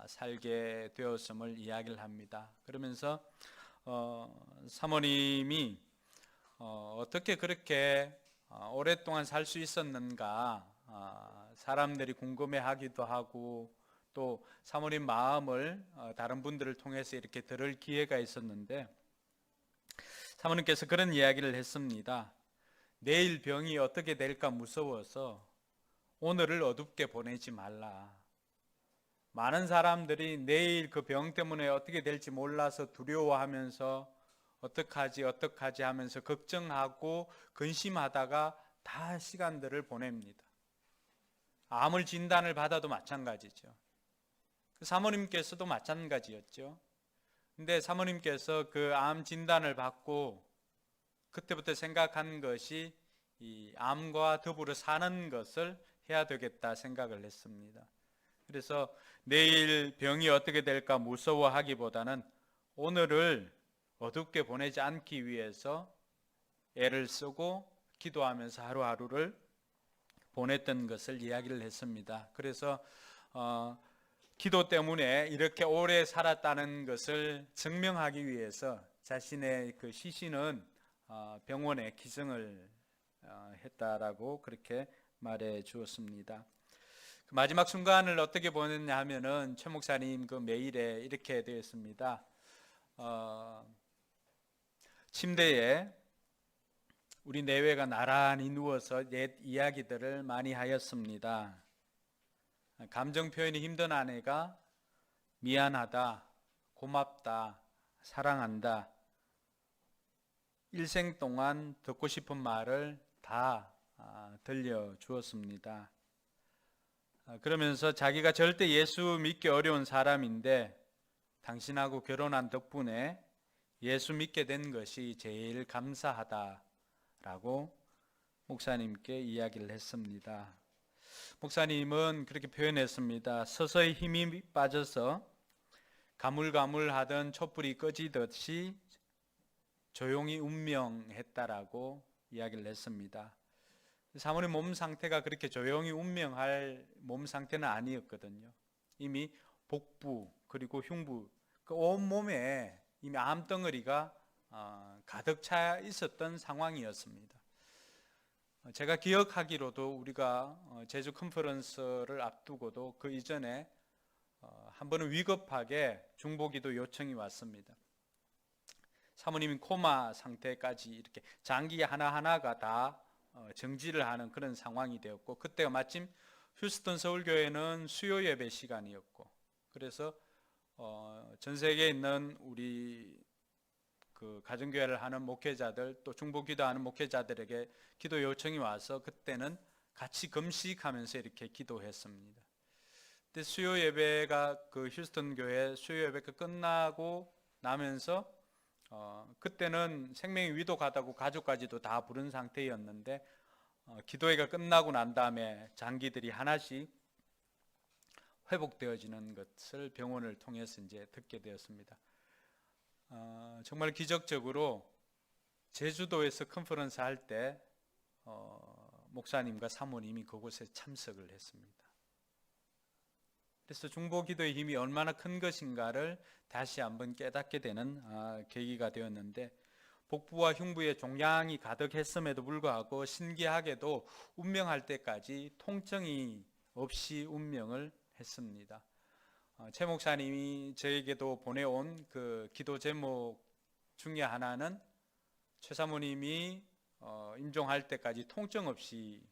살게 되었음을 이야기를 합니다. 그러면서 사모님이 어떻게 그렇게 오랫동안 살 수 있었는가 사람들이 궁금해하기도 하고 또 사모님 마음을 다른 분들을 통해서 이렇게 들을 기회가 있었는데 사모님께서 그런 이야기를 했습니다. 내일 병이 어떻게 될까 무서워서 오늘을 어둡게 보내지 말라. 많은 사람들이 내일 그 병 때문에 어떻게 될지 몰라서 두려워하면서 어떡하지 하면서 걱정하고 근심하다가 다 시간들을 보냅니다. 암을 진단을 받아도 마찬가지죠. 사모님께서도 마찬가지였죠. 근데 사모님께서 그 암 진단을 받고 그때부터 생각한 것이 이 암과 더불어 사는 것을 해야 되겠다 생각을 했습니다. 그래서 내일 병이 어떻게 될까 무서워하기보다는 오늘을 어둡게 보내지 않기 위해서 애를 쓰고 기도하면서 하루하루를 보냈던 것을 이야기를 했습니다. 그래서 기도 때문에 이렇게 오래 살았다는 것을 증명하기 위해서 자신의 그 시신은 병원에 기증을 했다라고 그렇게 말해 주었습니다. 그 마지막 순간을 어떻게 보냈냐 하면은 최 목사님 그 메일에 이렇게 되어 있습니다. 침대에 우리 내외가 나란히 누워서 옛 이야기들을 많이 하였습니다. 감정 표현이 힘든 아내가 미안하다, 고맙다, 사랑한다. 일생 동안 듣고 싶은 말을 다 들려주었습니다. 그러면서 자기가 절대 예수 믿기 어려운 사람인데 당신하고 결혼한 덕분에 예수 믿게 된 것이 제일 감사하다라고 목사님께 이야기를 했습니다. 목사님은 그렇게 표현했습니다. 서서히 힘이 빠져서 가물가물하던 촛불이 꺼지듯이 조용히 운명했다라고 이야기를 했습니다. 사모님 몸 상태가 그렇게 조용히 운명할 몸 상태는 아니었거든요. 이미 복부 그리고 흉부 그 온몸에 이미 암덩어리가 가득 차 있었던 상황이었습니다. 제가 기억하기로도 우리가 제주 컨퍼런스를 앞두고도 그 이전에 한 번은 위급하게 중보기도 요청이 왔습니다. 사모님이 코마 상태까지 이렇게 장기 하나하나가 다 정지를 하는 그런 상황이 되었고 그때가 마침 휴스턴 서울교회는 수요 예배 시간이었고 그래서 전 세계에 있는 우리 그 가정교회를 하는 목회자들 또 중보기도하는 목회자들에게 기도 요청이 와서 그때는 같이 금식하면서 이렇게 기도했습니다. 근데 수요 예배가 그 휴스턴 교회 수요 예배가 끝나고 나면서 그때는 생명이 위독하다고 가족까지도 다 부른 상태였는데 기도회가 끝나고 난 다음에 장기들이 하나씩 회복되어지는 것을 병원을 통해서 이제 듣게 되었습니다. 정말 기적적으로 제주도에서 컨퍼런스 할 때 목사님과 사모님이 그곳에 참석을 했습니다. 그래서 중보기도의 힘이 얼마나 큰 것인가를 다시 한번 깨닫게 되는 계기가 되었는데, 복부와 흉부에 종양이 가득했음에도 불구하고 신기하게도 운명할 때까지 통증이 없이 운명을 했습니다. 최 목사님이 저에게도 보내온 그 기도 제목 중에 하나는 최 사모님이 임종할 때까지 통증 없이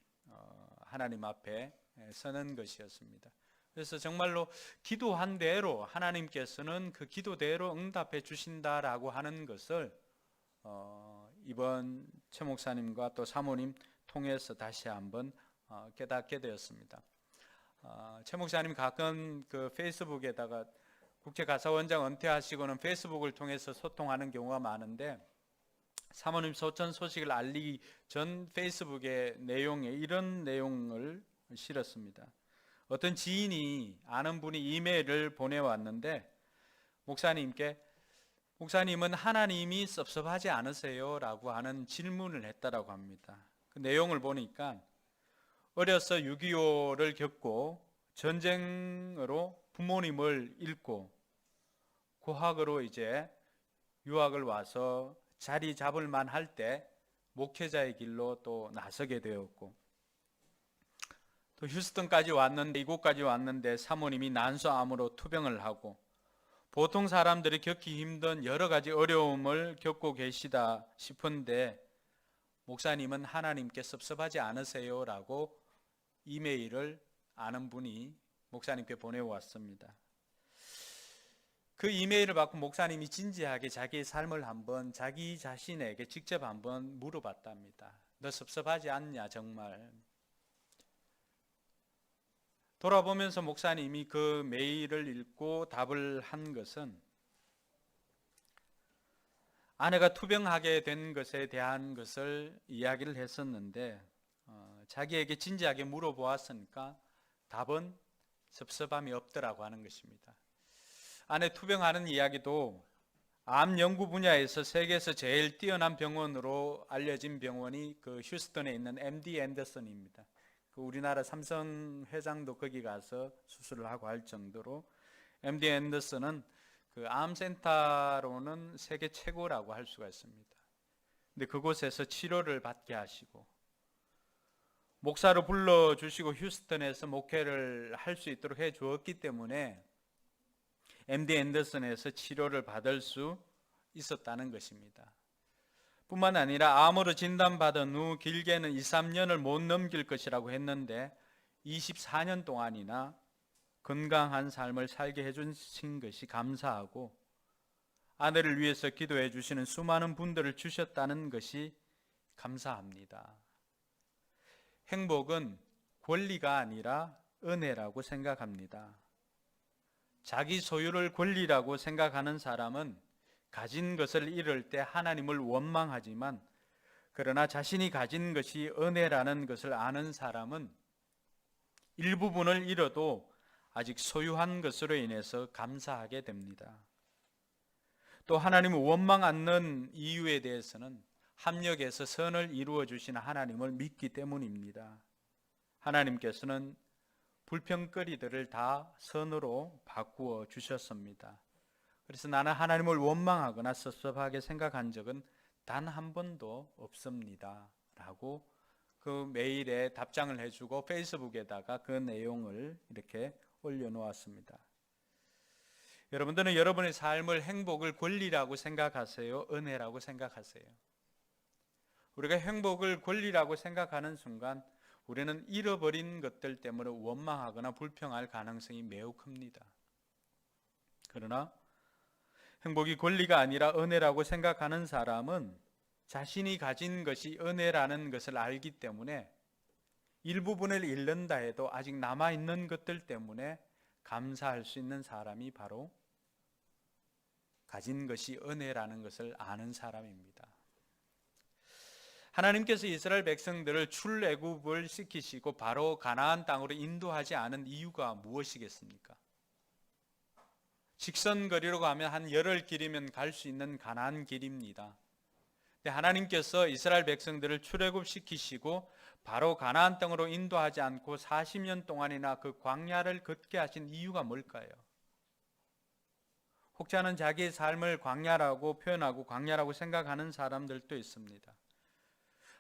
하나님 앞에 서는 것이었습니다. 그래서 정말로 기도한 대로 하나님께서는 그 기도대로 응답해 주신다라고 하는 것을 이번 최 목사님과 또 사모님 통해서 다시 한번 깨닫게 되었습니다. 최 목사님 가끔 그 페이스북에다가 국제가사원장 은퇴하시고는 페이스북을 통해서 소통하는 경우가 많은데, 사모님 소천 소식을 알리기 전 페이스북의 내용에 이런 내용을 실었습니다. 어떤 지인이, 아는 분이 이메일을 보내왔는데, 목사님은 하나님이 섭섭하지 않으세요? 라고 하는 질문을 했다라고 합니다. 그 내용을 보니까 어려서 6.25를 겪고 전쟁으로 부모님을 잃고 고학으로 이제 유학을 와서 자리 잡을 만할 때 목회자의 길로 또 나서게 되었고, 또 휴스턴까지 왔는데, 이곳까지 왔는데 사모님이 난소암으로 투병을 하고 보통 사람들이 겪기 힘든 여러 가지 어려움을 겪고 계시다 싶은데, 목사님은 하나님께 섭섭하지 않으세요? 라고 이메일을 아는 분이 목사님께 보내왔습니다. 그 이메일을 받고 목사님이 진지하게 자기의 삶을 한번 자기 자신에게 직접 한번 물어봤답니다. 너 섭섭하지 않냐 정말? 돌아보면서 목사님이 그 메일을 읽고 답을 한 것은, 아내가 투병하게 된 것에 대한 것을 이야기를 했었는데, 자기에게 진지하게 물어보았으니까 답은 섭섭함이 없더라고 하는 것입니다. 아내 투병하는 이야기도 암 연구 분야에서 세계에서 제일 뛰어난 병원으로 알려진 병원이 그 휴스턴에 있는 MD 앤더슨입니다. 그 우리나라 삼성 회장도 거기 가서 수술을 하고 할 정도로 MD 앤더슨은 그 암센터로는 세계 최고라고 할 수가 있습니다. 근데 그곳에서 치료를 받게 하시고 목사로 불러주시고 휴스턴에서 목회를 할 수 있도록 해 주었기 때문에 MD 앤더슨에서 치료를 받을 수 있었다는 것입니다. 뿐만 아니라 암으로 진단받은 후 길게는 2, 3년을 못 넘길 것이라고 했는데 24년 동안이나 건강한 삶을 살게 해주신 것이 감사하고, 아내를 위해서 기도해 주시는 수많은 분들을 주셨다는 것이 감사합니다. 행복은 권리가 아니라 은혜라고 생각합니다. 자기 소유를 권리라고 생각하는 사람은 가진 것을 잃을 때 하나님을 원망하지만, 그러나 자신이 가진 것이 은혜라는 것을 아는 사람은 일부분을 잃어도 아직 소유한 것으로 인해서 감사하게 됩니다. 또 하나님을 원망 않는 이유에 대해서는 합력해서 선을 이루어 주시는 하나님을 믿기 때문입니다. 하나님께서는 불평거리들을 다 선으로 바꾸어 주셨습니다. 그래서 나는 하나님을 원망하거나 섭섭하게 생각한 적은 단 한 번도 없습니다. 라고 그 메일에 답장을 해주고 페이스북에다가 그 내용을 이렇게 올려놓았습니다. 여러분들은 여러분의 삶을 행복을 권리라고 생각하세요? 은혜라고 생각하세요? 우리가 행복을 권리라고 생각하는 순간 우리는 잃어버린 것들 때문에 원망하거나 불평할 가능성이 매우 큽니다. 그러나 행복이 권리가 아니라 은혜라고 생각하는 사람은 자신이 가진 것이 은혜라는 것을 알기 때문에 일부분을 잃는다 해도 아직 남아있는 것들 때문에 감사할 수 있는 사람이 바로 가진 것이 은혜라는 것을 아는 사람입니다. 하나님께서 이스라엘 백성들을 출애굽을 시키시고 바로 가나안 땅으로 인도하지 않은 이유가 무엇이겠습니까? 직선거리로 가면 한 열흘 길이면 갈 수 있는 가나안 길입니다. 근데 하나님께서 이스라엘 백성들을 출애굽 시키시고 바로 가나안 땅으로 인도하지 않고 40년 동안이나 그 광야를 걷게 하신 이유가 뭘까요? 혹자는 자기의 삶을 광야라고 표현하고 광야라고 생각하는 사람들도 있습니다.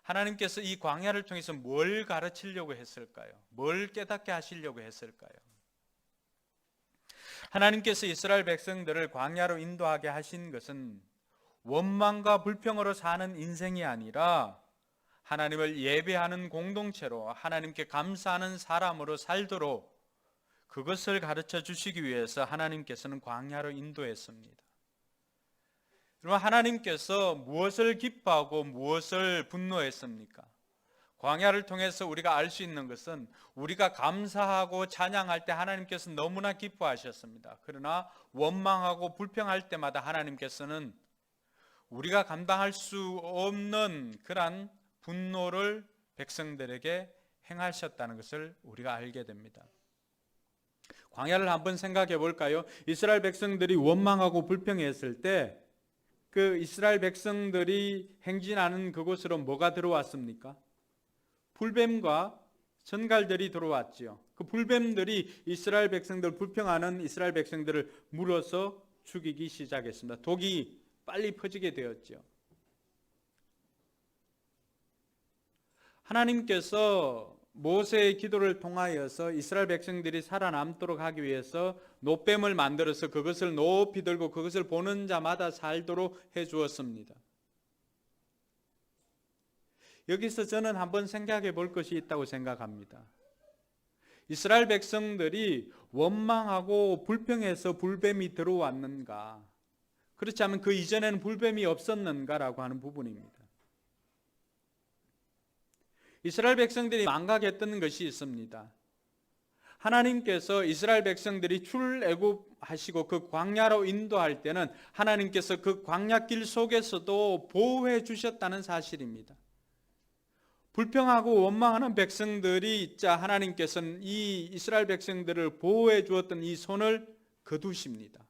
하나님께서 이 광야를 통해서 뭘 가르치려고 했을까요? 뭘 깨닫게 하시려고 했을까요? 하나님께서 이스라엘 백성들을 광야로 인도하게 하신 것은 원망과 불평으로 사는 인생이 아니라 하나님을 예배하는 공동체로 하나님께 감사하는 사람으로 살도록 그것을 가르쳐 주시기 위해서 하나님께서는 광야로 인도했습니다. 그러면 하나님께서 무엇을 기뻐하고 무엇을 분노했습니까? 광야를 통해서 우리가 알 수 있는 것은 우리가 감사하고 찬양할 때 하나님께서 너무나 기뻐하셨습니다. 그러나 원망하고 불평할 때마다 하나님께서는 우리가 감당할 수 없는 그러한 분노를 백성들에게 행하셨다는 것을 우리가 알게 됩니다. 광야를 한번 생각해 볼까요? 이스라엘 백성들이 원망하고 불평했을 때 그 이스라엘 백성들이 행진하는 그곳으로 뭐가 들어왔습니까? 불뱀과 전갈들이 들어왔지요. 그 불뱀들이 이스라엘 백성들, 불평하는 이스라엘 백성들을 물어서 죽이기 시작했습니다. 독이 빨리 퍼지게 되었죠. 하나님께서 모세의 기도를 통하여서 이스라엘 백성들이 살아남도록 하기 위해서 놋뱀을 만들어서 그것을 높이 들고 그것을 보는 자마다 살도록 해 주었습니다. 여기서 저는 한번 생각해 볼 것이 있다고 생각합니다. 이스라엘 백성들이 원망하고 불평해서 불뱀이 들어왔는가? 그렇지 않으면 그 이전에는 불뱀이 없었는가라고 하는 부분입니다. 이스라엘 백성들이 망각했던 것이 있습니다. 하나님께서 이스라엘 백성들이 출애굽하시고 그 광야로 인도할 때는 하나님께서 그 광야길 속에서도 보호해 주셨다는 사실입니다. 불평하고 원망하는 백성들이 있자 하나님께서는 이 이스라엘 백성들을 보호해 주었던 이 손을 거두십니다.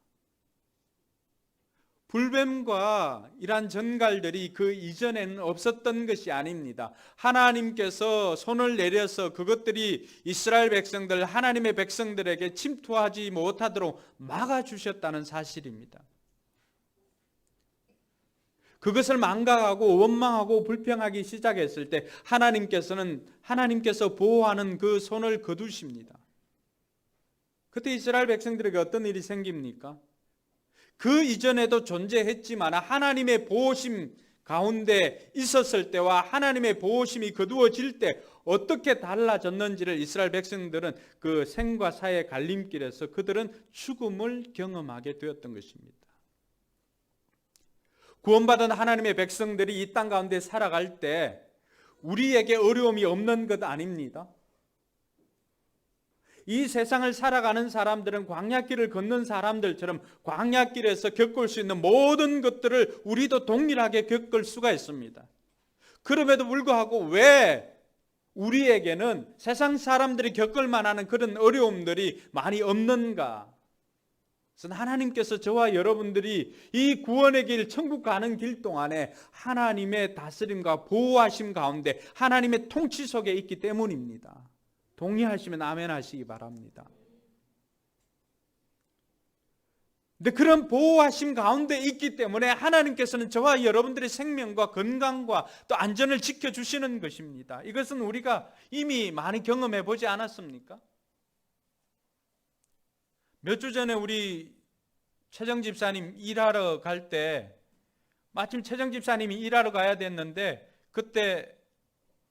불뱀과 이러한 전갈들이 그 이전에는 없었던 것이 아닙니다. 하나님께서 손을 내려서 그것들이 이스라엘 백성들, 하나님의 백성들에게 침투하지 못하도록 막아주셨다는 사실입니다. 그것을 망각하고 원망하고 불평하기 시작했을 때 하나님께서 보호하는 그 손을 거두십니다. 그때 이스라엘 백성들에게 어떤 일이 생깁니까? 그 이전에도 존재했지만 하나님의 보호심 가운데 있었을 때와 하나님의 보호심이 거두어질 때 어떻게 달라졌는지를 이스라엘 백성들은 그 생과 사의 갈림길에서 그들은 죽음을 경험하게 되었던 것입니다. 구원받은 하나님의 백성들이 이 땅 가운데 살아갈 때 우리에게 어려움이 없는 것 아닙니다. 이 세상을 살아가는 사람들은 광야길을 걷는 사람들처럼 광야길에서 겪을 수 있는 모든 것들을 우리도 동일하게 겪을 수가 있습니다. 그럼에도 불구하고 왜 우리에게는 세상 사람들이 겪을 만한 그런 어려움들이 많이 없는가? 그래서 하나님께서 저와 여러분들이 이 구원의 길, 천국 가는 길 동안에 하나님의 다스림과 보호하심 가운데 하나님의 통치 속에 있기 때문입니다. 동의하시면 아멘 하시기 바랍니다. 근데 그런 보호하심 가운데 있기 때문에 하나님께서는 저와 여러분들의 생명과 건강과 또 안전을 지켜주시는 것입니다. 이것은 우리가 이미 많이 경험해 보지 않았습니까? 몇 주 전에 우리 최정 집사님 일하러 갈 때 마침 최정 집사님이 일하러 가야 됐는데 그때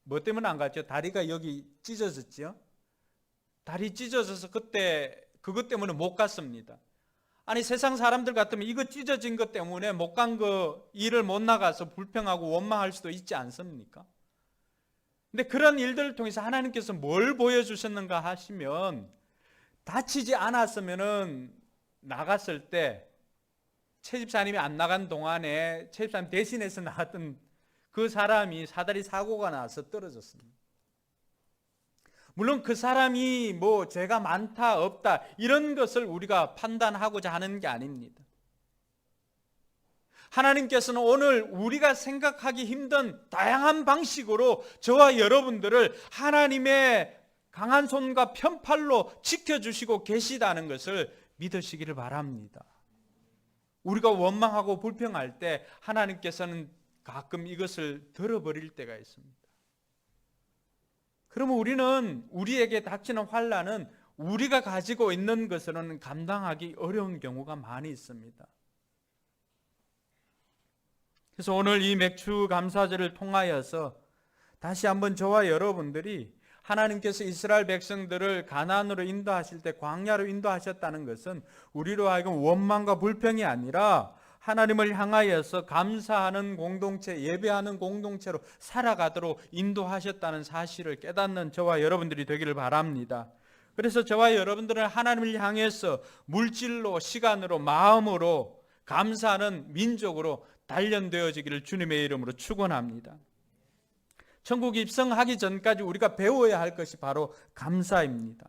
뭐 때문에 안 갔죠? 다리가 여기 찢어졌죠? 다리 찢어져서 그때 그것 때문에 못 갔습니다. 아니 세상 사람들 같으면 이거 찢어진 것 때문에 못 간 거 일을 못 나가서 불평하고 원망할 수도 있지 않습니까? 근데 그런 일들을 통해서 하나님께서 뭘 보여주셨는가 하시면 다치지 않았으면은 나갔을 때 최 집사님이 안 나간 동안에 최 집사님 대신해서 나갔던 그 사람이 사다리 사고가 나서 떨어졌습니다. 물론 그 사람이 뭐 죄가 많다 없다 이런 것을 우리가 판단하고자 하는 게 아닙니다. 하나님께서는 오늘 우리가 생각하기 힘든 다양한 방식으로 저와 여러분들을 하나님의 강한 손과 편팔로 지켜주시고 계시다는 것을 믿으시기를 바랍니다. 우리가 원망하고 불평할 때 하나님께서는 가끔 이것을 들어버릴 때가 있습니다. 그러면 우리는 우리에게 닥치는 환난은 우리가 가지고 있는 것으로는 감당하기 어려운 경우가 많이 있습니다. 그래서 오늘 이 맥주 감사절을 통하여서 다시 한번 저와 여러분들이 하나님께서 이스라엘 백성들을 가나안으로 인도하실 때 광야로 인도하셨다는 것은 우리로 하여금 원망과 불평이 아니라 하나님을 향하여서 감사하는 공동체, 예배하는 공동체로 살아가도록 인도하셨다는 사실을 깨닫는 저와 여러분들이 되기를 바랍니다. 그래서 저와 여러분들은 하나님을 향해서 물질로, 시간으로, 마음으로 감사하는 민족으로 단련되어지기를 주님의 이름으로 축원합니다. 천국 입성하기 전까지 우리가 배워야 할 것이 바로 감사입니다.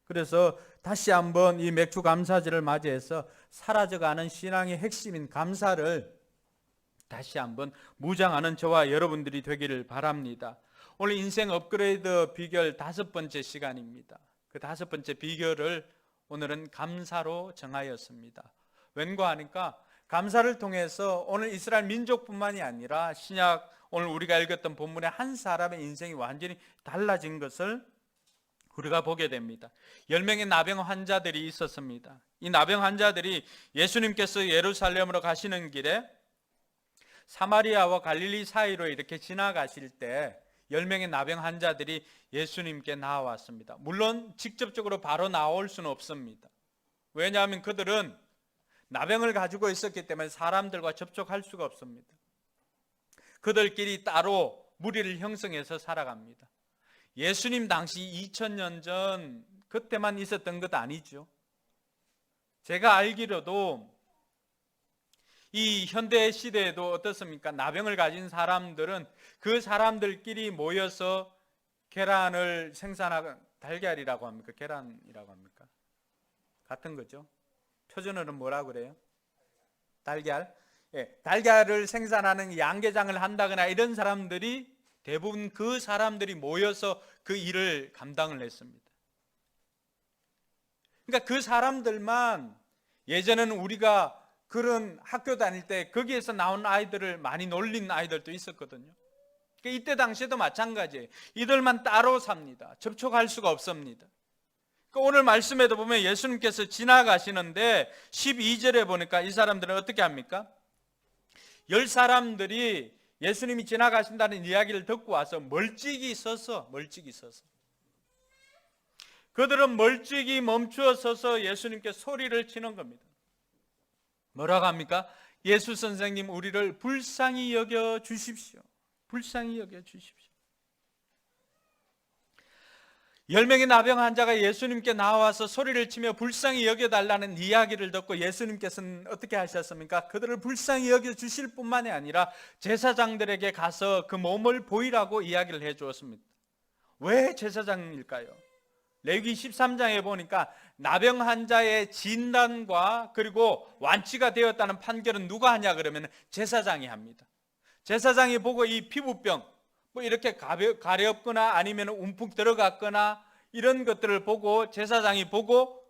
그래서 다시 한번 이 맥주 감사절을 맞이해서 사라져가는 신앙의 핵심인 감사를 다시 한번 무장하는 저와 여러분들이 되기를 바랍니다. 오늘 인생 업그레이드 비결 5번째 시간입니다. 그 5번째 비결을 오늘은 감사로 정하였습니다. 왠가 하니까 감사를 통해서 오늘 이스라엘 민족뿐만이 아니라 신약 오늘 우리가 읽었던 본문의 한 사람의 인생이 완전히 달라진 것을 우리가 보게 됩니다. 10명의 나병 환자들이 있었습니다. 이 나병 환자들이 예수님께서 예루살렘으로 가시는 길에 사마리아와 갈릴리 사이로 이렇게 지나가실 때 10명의 나병 환자들이 예수님께 나와왔습니다. 물론 직접적으로 바로 나올 수는 없습니다. 왜냐하면 그들은 나병을 가지고 있었기 때문에 사람들과 접촉할 수가 없습니다. 그들끼리 따로 무리를 형성해서 살아갑니다. 예수님 당시 2000년 전 그때만 있었던 것 아니죠. 제가 알기로도 이 현대 시대에도 어떻습니까? 나병을 가진 사람들은 그 사람들끼리 모여서 계란을 생산하고, 달걀이라고 합니까? 계란이라고 합니까? 같은 거죠. 표준어는 뭐라 그래요? 달걀. 예, 달걀을 생산하는 양계장을 한다거나 이런 사람들이 대부분 그 사람들이 모여서 그 일을 감당을 했습니다. 그러니까 그 사람들만 예전에는 우리가 그런 학교 다닐 때 거기에서 나온 아이들을 많이 놀린 아이들도 있었거든요. 그러니까 이때 당시에도 마찬가지예요. 이들만 따로 삽니다. 접촉할 수가 없습니다. 그러니까 오늘 말씀에도 보면 예수님께서 지나가시는데 12절에 보니까 이 사람들은 어떻게 합니까? 10사람들이 예수님이 지나가신다는 이야기를 듣고 와서 멀찍이 서서 그들은 멀찍이 멈추어 서서 예수님께 소리를 치는 겁니다. 뭐라고 합니까? 예수 선생님, 우리를 불쌍히 여겨 주십시오. 불쌍히 여겨 주십시오. 10명의 나병 환자가 예수님께 나와서 소리를 치며 불쌍히 여겨달라는 이야기를 듣고 예수님께서는 어떻게 하셨습니까? 그들을 불쌍히 여겨 주실 뿐만이 아니라 제사장들에게 가서 그 몸을 보이라고 이야기를 해 주었습니다. 왜 제사장일까요? 레위기 13장에 보니까 나병 환자의 진단과 그리고 완치가 되었다는 판결은 누가 하냐 그러면 제사장이 합니다. 제사장이 보고 이 피부병 뭐 이렇게 가렵거나 아니면 움푹 들어갔거나 이런 것들을 보고 제사장이 보고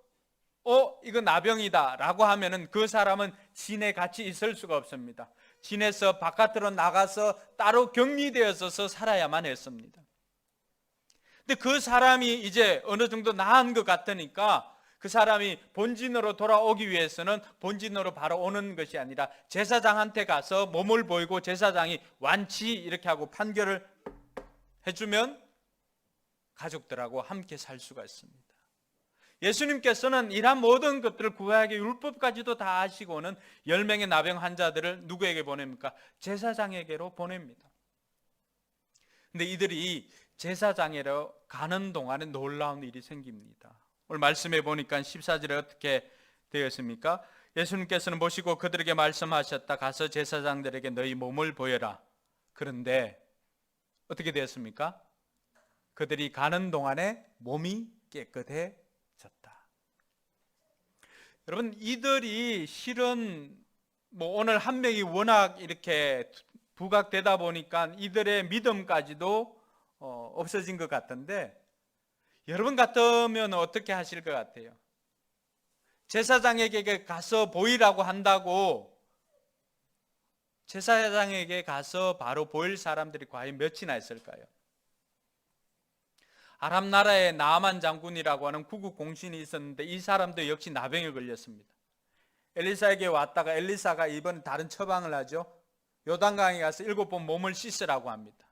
이거 나병이다 라고 하면은 그 사람은 진에 같이 있을 수가 없습니다. 진에서 바깥으로 나가서 따로 격리되어서 살아야만 했습니다. 근데 그 사람이 이제 어느 정도 나은 것 같으니까 그 사람이 본진으로 돌아오기 위해서는 본진으로 바로 오는 것이 아니라 제사장한테 가서 몸을 보이고 제사장이 완치 이렇게 하고 판결을 해주면 가족들하고 함께 살 수가 있습니다. 예수님께서는 이러한 모든 것들을 구약의 율법까지도 다 아시고는 10명의 나병 환자들을 누구에게 보냅니까? 제사장에게로 보냅니다. 근데 이들이 제사장에로 가는 동안에 놀라운 일이 생깁니다. 오늘 말씀해 보니까 14절에 어떻게 되었습니까? 예수님께서는 보시고 그들에게 말씀하셨다. 가서 제사장들에게 너희 몸을 보여라. 그런데 어떻게 되었습니까? 그들이 가는 동안에 몸이 깨끗해졌다. 여러분, 이들이 실은 뭐 오늘 한 명이 워낙 이렇게 부각되다 보니까 이들의 믿음까지도 없어진 것 같은데, 여러분 같으면 어떻게 하실 것 같아요? 제사장에게 가서 보이라고 한다고 제사장에게 가서 바로 보일 사람들이 과연 몇이나 있을까요? 아람 나라에 나아만 장군이라고 하는 구국 공신이 있었는데 이 사람도 역시 나병에 걸렸습니다. 엘리사에게 왔다가 엘리사가 이번에 다른 처방을 하죠. 요단강에 가서 7번 몸을 씻으라고 합니다.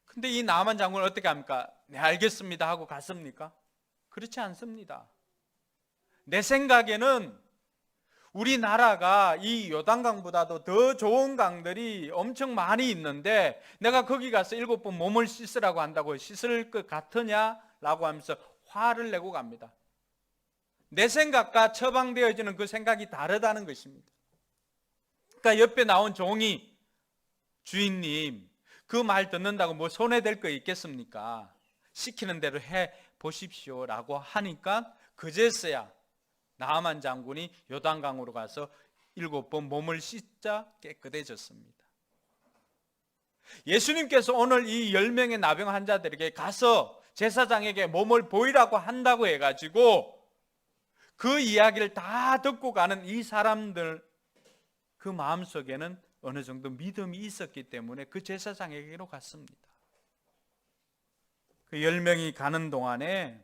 근데 이 나아만 장군은 어떻게 합니까? 네, 알겠습니다 하고 갔습니까? 그렇지 않습니다. 내 생각에는 우리나라가 이 요단강보다도 더 좋은 강들이 엄청 많이 있는데 내가 거기 가서 7번 몸을 씻으라고 한다고 씻을 것 같으냐라고 하면서 화를 내고 갑니다. 내 생각과 처방되어지는 그 생각이 다르다는 것입니다. 그러니까 옆에 나온 종이 주인님 그 말 듣는다고 뭐 손해될 거 있겠습니까? 시키는 대로 해 보십시오라고 하니까 그제서야 나아만 장군이 요단강으로 가서 7번 몸을 씻자 깨끗해졌습니다. 예수님께서 오늘 이 10명의 나병 환자들에게 가서 제사장에게 몸을 보이라고 한다고 해가지고 그 이야기를 다 듣고 가는 이 사람들 그 마음속에는 어느 정도 믿음이 있었기 때문에 그 제사장에게로 갔습니다. 그 10명이 가는 동안에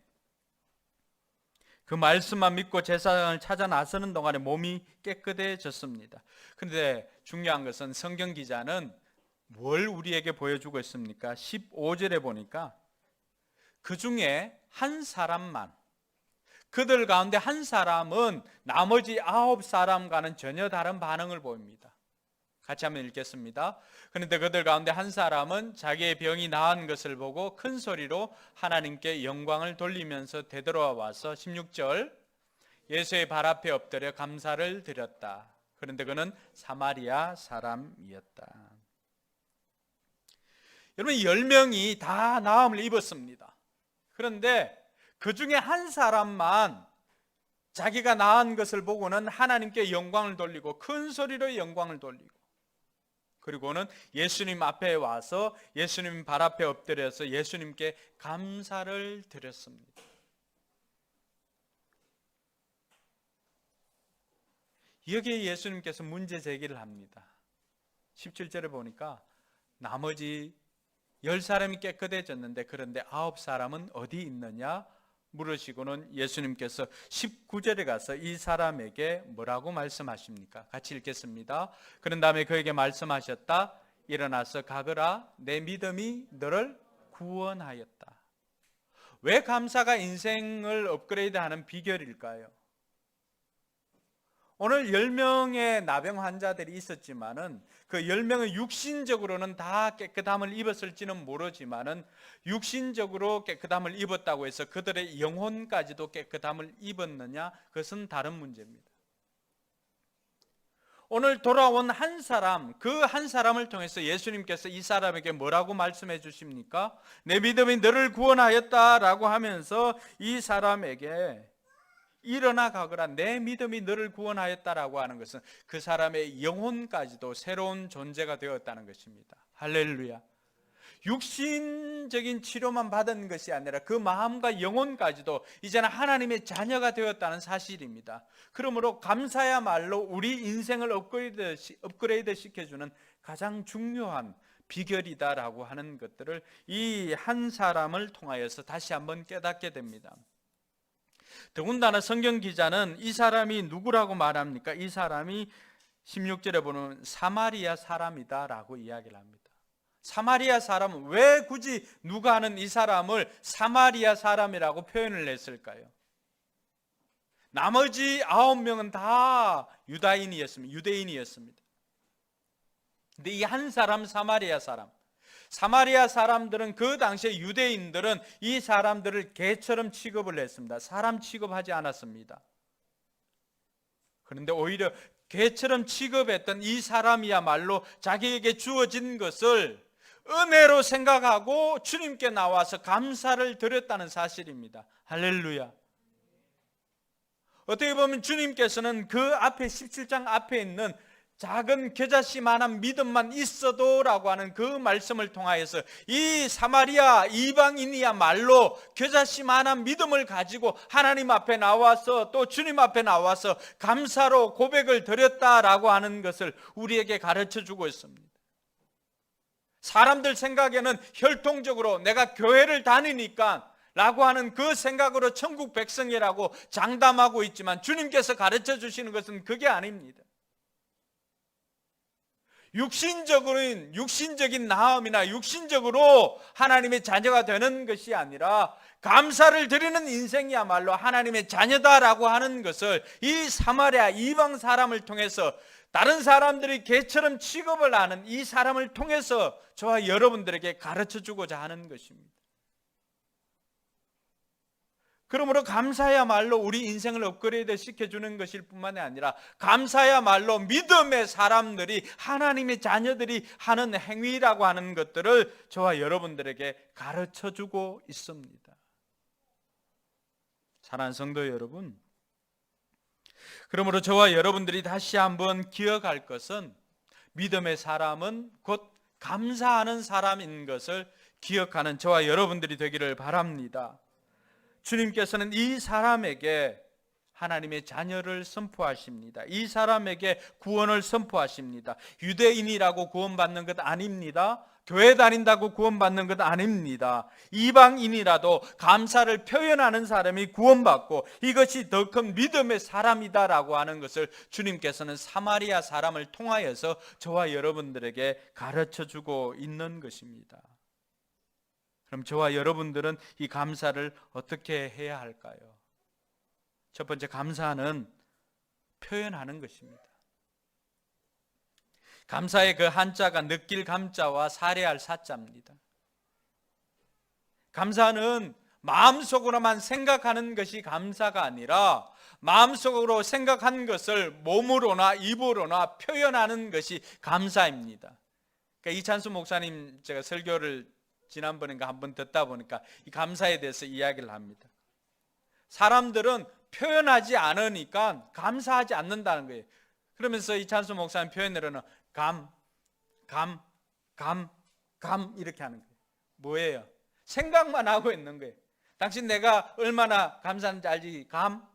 그 말씀만 믿고 제사장을 찾아 나서는 동안에 몸이 깨끗해졌습니다. 그런데 중요한 것은 성경 기자는 뭘 우리에게 보여주고 있습니까? 15절에 보니까 그 중에 한 사람만, 그들 가운데 한 사람은 나머지 9사람과는 전혀 다른 반응을 보입니다. 같이 한번 읽겠습니다. 그런데 그들 가운데 한 사람은 자기의 병이 나은 것을 보고 큰 소리로 하나님께 영광을 돌리면서 되돌아와 와서 16절 예수의 발 앞에 엎드려 감사를 드렸다. 그런데 그는 사마리아 사람이었다. 여러분 10명이 다 나음을 입었습니다. 그런데 그 중에 한 사람만 자기가 나은 것을 보고는 하나님께 영광을 돌리고 큰 소리로 영광을 돌리고 그리고는 예수님 앞에 와서 예수님 발 앞에 엎드려서 예수님께 감사를 드렸습니다. 여기에 예수님께서 문제 제기를 합니다. 17절에 보니까 나머지 10사람이 깨끗해졌는데 그런데 9사람은 어디 있느냐 물으시고는 예수님께서 19절에 가서 이 사람에게 뭐라고 말씀하십니까? 같이 읽겠습니다. 그런 다음에 그에게 말씀하셨다. 일어나서 가거라. 내 믿음이 너를 구원하였다. 왜 감사가 인생을 업그레이드하는 비결일까요? 오늘 10명의 나병 환자들이 있었지만은 그 10명은 육신적으로는 다 깨끗함을 입었을지는 모르지만은 육신적으로 깨끗함을 입었다고 해서 그들의 영혼까지도 깨끗함을 입었느냐? 그것은 다른 문제입니다. 오늘 돌아온 한 사람, 그 한 사람을 통해서 예수님께서 이 사람에게 뭐라고 말씀해 주십니까? 내 믿음이 너를 구원하였다라고 하면서 이 사람에게 일어나 가거라. 내 믿음이 너를 구원하였다라고 하는 것은 그 사람의 영혼까지도 새로운 존재가 되었다는 것입니다. 할렐루야. 육신적인 치료만 받은 것이 아니라 그 마음과 영혼까지도 이제는 하나님의 자녀가 되었다는 사실입니다. 그러므로 감사야말로 우리 인생을 업그레이드 시켜주는 가장 중요한 비결이다라고 하는 것들을 이 한 사람을 통하여서 다시 한번 깨닫게 됩니다. 더군다나 성경 기자는 이 사람이 누구라고 말합니까? 이 사람이 16절에 보면 사마리아 사람이다 라고 이야기를 합니다. 사마리아 사람은 왜 굳이 누가는 이 사람을 사마리아 사람이라고 표현을 했을까요? 나머지 9명은 다 유대인이었습니다. 근데 이 한 사람 사마리아 사람들은 그 당시에 유대인들은 이 사람들을 개처럼 취급을 했습니다. 사람 취급하지 않았습니다. 그런데 오히려 개처럼 취급했던 이 사람이야말로 자기에게 주어진 것을 은혜로 생각하고 주님께 나와서 감사를 드렸다는 사실입니다. 할렐루야. 어떻게 보면 주님께서는 그 앞에 17장 앞에 있는 작은 겨자씨만한 믿음만 있어도 라고 하는 그 말씀을 통하여서 이 사마리아 이방인이야말로 겨자씨만한 믿음을 가지고 하나님 앞에 나와서 또 주님 앞에 나와서 감사로 고백을 드렸다라고 하는 것을 우리에게 가르쳐 주고 있습니다. 사람들 생각에는 혈통적으로 내가 교회를 다니니까 라고 하는 그 생각으로 천국 백성이라고 장담하고 있지만 주님께서 가르쳐 주시는 것은 그게 아닙니다. 육신적인 나음이나 육신적으로 하나님의 자녀가 되는 것이 아니라 감사를 드리는 인생이야말로 하나님의 자녀다라고 하는 것을 이 사마리아 이방 사람을 통해서 다른 사람들이 개처럼 취급을 하는 이 사람을 통해서 저와 여러분들에게 가르쳐 주고자 하는 것입니다. 그러므로 감사야말로 우리 인생을 업그레이드 시켜주는 것일 뿐만이 아니라 감사야말로 믿음의 사람들이 하나님의 자녀들이 하는 행위라고 하는 것들을 저와 여러분들에게 가르쳐주고 있습니다. 사랑하는 성도 여러분, 그러므로 저와 여러분들이 다시 한번 기억할 것은 믿음의 사람은 곧 감사하는 사람인 것을 기억하는 저와 여러분들이 되기를 바랍니다. 주님께서는 이 사람에게 하나님의 자녀를 선포하십니다. 이 사람에게 구원을 선포하십니다. 유대인이라고 구원받는 것 아닙니다. 교회 다닌다고 구원받는 것 아닙니다. 이방인이라도 감사를 표현하는 사람이 구원받고 이것이 더 큰 믿음의 사람이다라고 하는 것을 주님께서는 사마리아 사람을 통하여서 저와 여러분들에게 가르쳐주고 있는 것입니다. 그럼 저와 여러분들은 이 감사를 어떻게 해야 할까요? 첫 번째, 감사는 표현하는 것입니다. 감사의 그 한자가 느낄 감자와 사례할 사자입니다. 감사는 마음속으로만 생각하는 것이 감사가 아니라 마음속으로 생각한 것을 몸으로나 입으로나 표현하는 것이 감사입니다. 그러니까 이찬수 목사님 제가 설교를 지난번인가 한번 듣다 보니까 이 감사에 대해서 이야기를 합니다. 사람들은 표현하지 않으니까 감사하지 않는다는 거예요. 그러면서 이찬수 목사님 표현으로는 감 이렇게 하는 거예요. 뭐예요? 생각만 하고 있는 거예요. 당신 내가 얼마나 감사한지 알지? 감?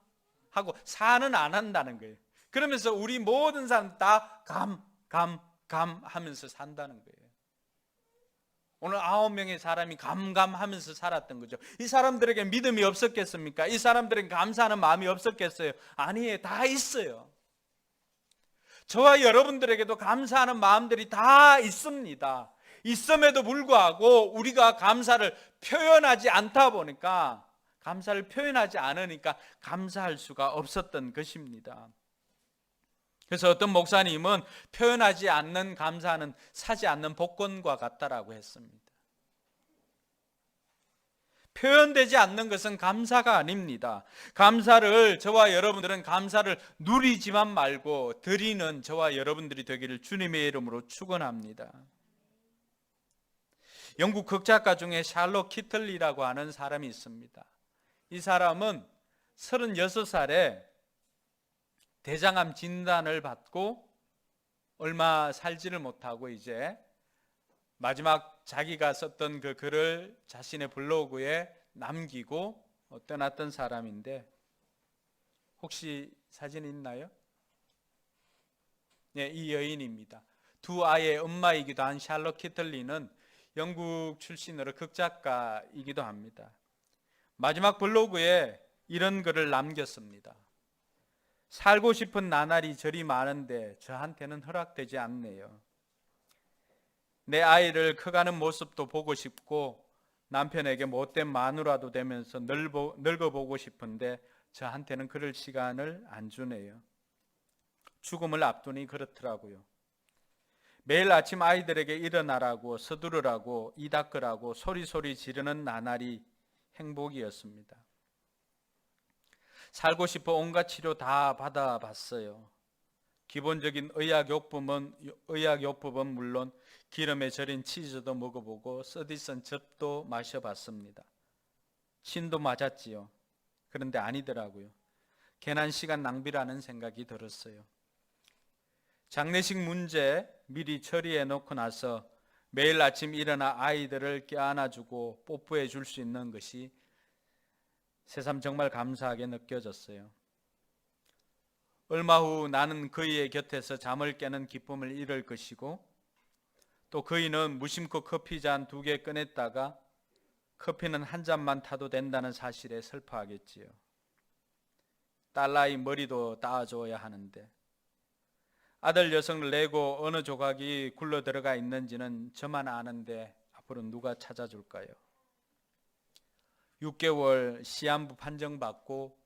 하고 사는 안 한다는 거예요. 그러면서 우리 모든 사람 다 감 하면서 산다는 거예요. 오늘 9명의 사람이 감감하면서 살았던 거죠. 이 사람들에게 믿음이 없었겠습니까? 이 사람들에게 감사하는 마음이 없었겠어요? 아니에요. 다 있어요. 저와 여러분들에게도 감사하는 마음들이 다 있습니다. 있음에도 불구하고 우리가 감사를 표현하지 않다 보니까, 감사를 표현하지 않으니까 감사할 수가 없었던 것입니다. 그래서 어떤 목사님은 표현하지 않는 감사는 사지 않는 복권과 같다라고 했습니다. 표현되지 않는 것은 감사가 아닙니다. 감사를, 저와 여러분들은 감사를 누리지만 말고 드리는 저와 여러분들이 되기를 주님의 이름으로 축원합니다. 영국 극작가 중에 샬롯 키틀리라고 하는 사람이 있습니다. 이 사람은 36살에 대장암 진단을 받고 얼마 살지를 못하고 이제 마지막 자기가 썼던 그 글을 자신의 블로그에 남기고 떠났던 사람인데, 혹시 사진 있나요? 네, 이 여인입니다. 두 아이의 엄마이기도 한 샬롯 키틀리는 영국 출신으로 극작가이기도 합니다. 마지막 블로그에 이런 글을 남겼습니다. 살고 싶은 나날이 저리 많은데 저한테는 허락되지 않네요. 내 아이를 커가는 모습도 보고 싶고 남편에게 못된 마누라도 되면서 늙어보고 싶은데 저한테는 그럴 시간을 안 주네요. 죽음을 앞두니 그렇더라고요. 매일 아침 아이들에게 일어나라고 서두르라고 이 닦으라고 소리소리 지르는 나날이 행복이었습니다. 살고 싶어 온갖 치료 다 받아봤어요. 기본적인 의약요법은 물론 기름에 절인 치즈도 먹어보고 서디슨 즙도 마셔봤습니다. 신도 맞았지요. 그런데 아니더라고요. 괜한 시간 낭비라는 생각이 들었어요. 장례식 문제 미리 처리해 놓고 나서 매일 아침 일어나 아이들을 껴안아주고 뽀뽀해 줄 수 있는 것이 새삼 정말 감사하게 느껴졌어요. 얼마 후 나는 그이의 곁에서 잠을 깨는 기쁨을 잃을 것이고, 또 그이는 무심코 커피 잔 2개 꺼냈다가 커피는 한 잔만 타도 된다는 사실에 슬퍼하겠지요. 딸아이 머리도 따줘야 하는데 아들 녀석을 내고 어느 조각이 굴러 들어가 있는지는 저만 아는데 앞으로 누가 찾아줄까요? 6개월 시한부 판정받고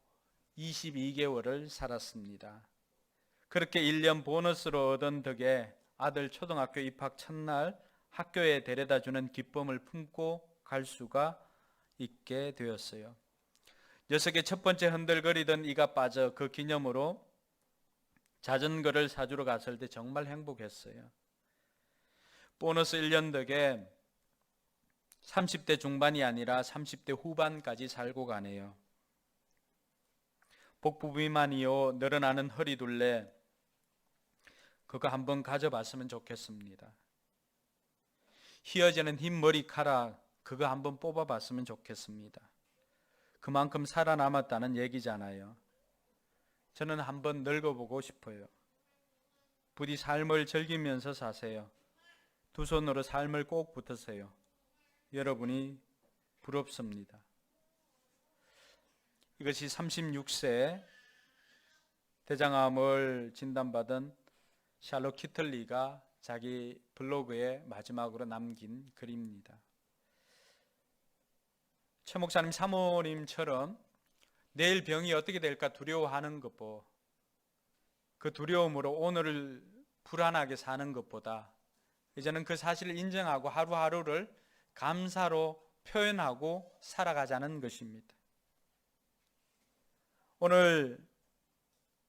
22개월을 살았습니다. 그렇게 1년 보너스로 얻은 덕에 아들 초등학교 입학 첫날 학교에 데려다주는 기쁨을 품고 갈 수가 있게 되었어요. 녀석의 첫 번째 흔들거리던 이가 빠져 그 기념으로 자전거를 사주러 갔을 때 정말 행복했어요. 보너스 1년 덕에 30대 중반이 아니라 30대 후반까지 살고 가네요. 복부 비만이요 늘어나는 허리둘레, 그거 한번 가져봤으면 좋겠습니다. 휘어지는 흰 머리카락, 그거 한번 뽑아봤으면 좋겠습니다. 그만큼 살아남았다는 얘기잖아요. 저는 한번 늙어보고 싶어요. 부디 삶을 즐기면서 사세요. 두 손으로 삶을 꼭 붙으세요. 여러분이 부럽습니다. 이것이 36세 대장암을 진단받은 샬롯 키틀리가 자기 블로그에 마지막으로 남긴 글입니다. 최 목사님, 사모님처럼 내일 병이 어떻게 될까 두려워하는 것보, 그 두려움으로 오늘을 불안하게 사는 것보다 이제는 그 사실을 인정하고 하루하루를 감사로 표현하고 살아가자는 것입니다. 오늘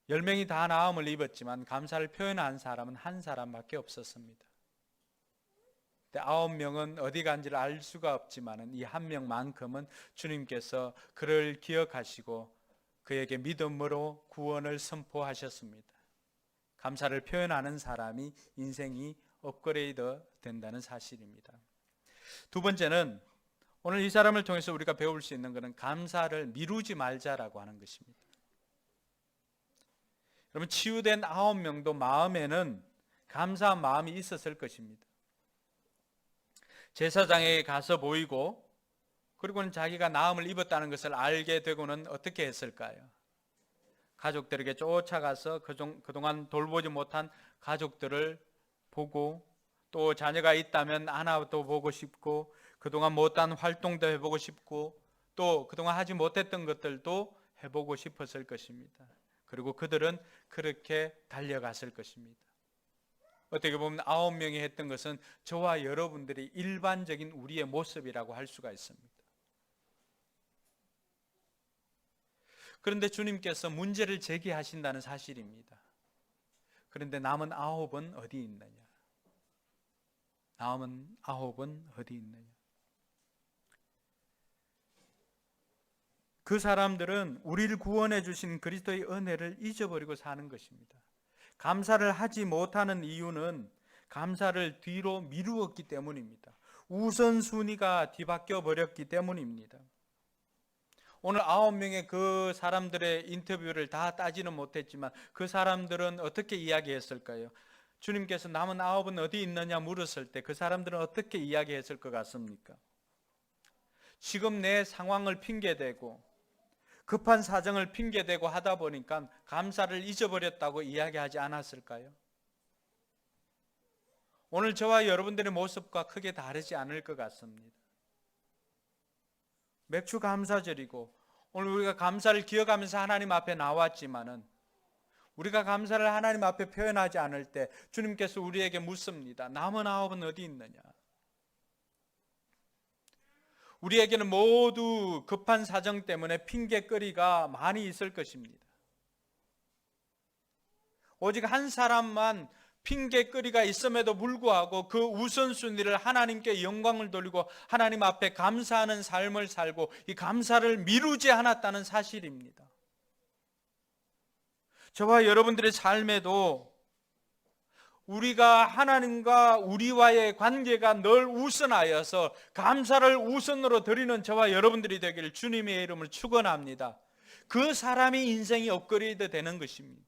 10명이 다 나음을 입었지만 감사를 표현한 사람은 한 사람밖에 없었습니다. 9명은 어디 간지를 알 수가 없지만 이 한 명만큼은 주님께서 그를 기억하시고 그에게 믿음으로 구원을 선포하셨습니다. 감사를 표현하는 사람이 인생이 업그레이드 된다는 사실입니다. 두 번째는 오늘 이 사람을 통해서 우리가 배울 수 있는 것은 감사를 미루지 말자라고 하는 것입니다. 여러분, 치유된 9명도 마음에는 감사한 마음이 있었을 것입니다. 제사장에게 가서 보이고 그리고는 자기가 나음을 입었다는 것을 알게 되고는 어떻게 했을까요? 가족들에게 쫓아가서 그동안 돌보지 못한 가족들을 보고, 또 자녀가 있다면 하나도 보고 싶고, 그동안 못한 활동도 해보고 싶고, 또 그동안 하지 못했던 것들도 해보고 싶었을 것입니다. 그리고 그들은 그렇게 달려갔을 것입니다. 어떻게 보면 9명이 했던 것은 저와 여러분들이 일반적인 우리의 모습이라고 할 수가 있습니다. 그런데 주님께서 문제를 제기하신다는 사실입니다. 그런데 남은 9은 어디 있느냐? 남은 9은 어디 있느냐? 그 사람들은 우리를 구원해 주신 그리스도의 은혜를 잊어버리고 사는 것입니다. 감사를 하지 못하는 이유는 감사를 뒤로 미루었기 때문입니다. 우선순위가 뒤바뀌어 버렸기 때문입니다. 오늘 9명의 그 사람들의 인터뷰를 다 따지는 못했지만 그 사람들은 어떻게 이야기했을까요? 주님께서 남은 9은 어디 있느냐 물었을 때 그 사람들은 어떻게 이야기했을 것 같습니까? 지금 내 상황을 핑계대고 급한 사정을 핑계대고 하다 보니까 감사를 잊어버렸다고 이야기하지 않았을까요? 오늘 저와 여러분들의 모습과 크게 다르지 않을 것 같습니다. 맥주 감사절이고 오늘 우리가 감사를 기억하면서 하나님 앞에 나왔지만은 우리가 감사를 하나님 앞에 표현하지 않을 때 주님께서 우리에게 묻습니다. 남은 9은 어디 있느냐? 우리에게는 모두 급한 사정 때문에 핑계거리가 많이 있을 것입니다. 오직 한 사람만 핑계거리가 있음에도 불구하고 그 우선순위를 하나님께 영광을 돌리고 하나님 앞에 감사하는 삶을 살고 이 감사를 미루지 않았다는 사실입니다. 저와 여러분들의 삶에도 우리가 하나님과 우리와의 관계가 늘 우선하여서 감사를 우선으로 드리는 저와 여러분들이 되기를 주님의 이름을 축원합니다. 그 사람이 인생이 업그레이드 되는 것입니다.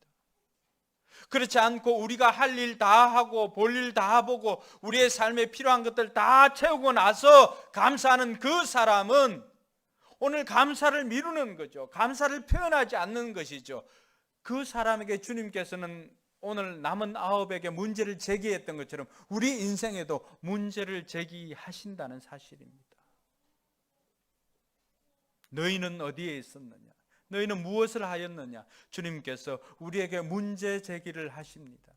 그렇지 않고 우리가 할 일 다 하고 볼 일 다 보고 우리의 삶에 필요한 것들 다 채우고 나서 감사하는 그 사람은 오늘 감사를 미루는 거죠. 감사를 표현하지 않는 것이죠. 그 사람에게 주님께서는 오늘 남은 9에게 문제를 제기했던 것처럼 우리 인생에도 문제를 제기하신다는 사실입니다. 너희는 어디에 있었느냐? 너희는 무엇을 하였느냐? 주님께서 우리에게 문제 제기를 하십니다.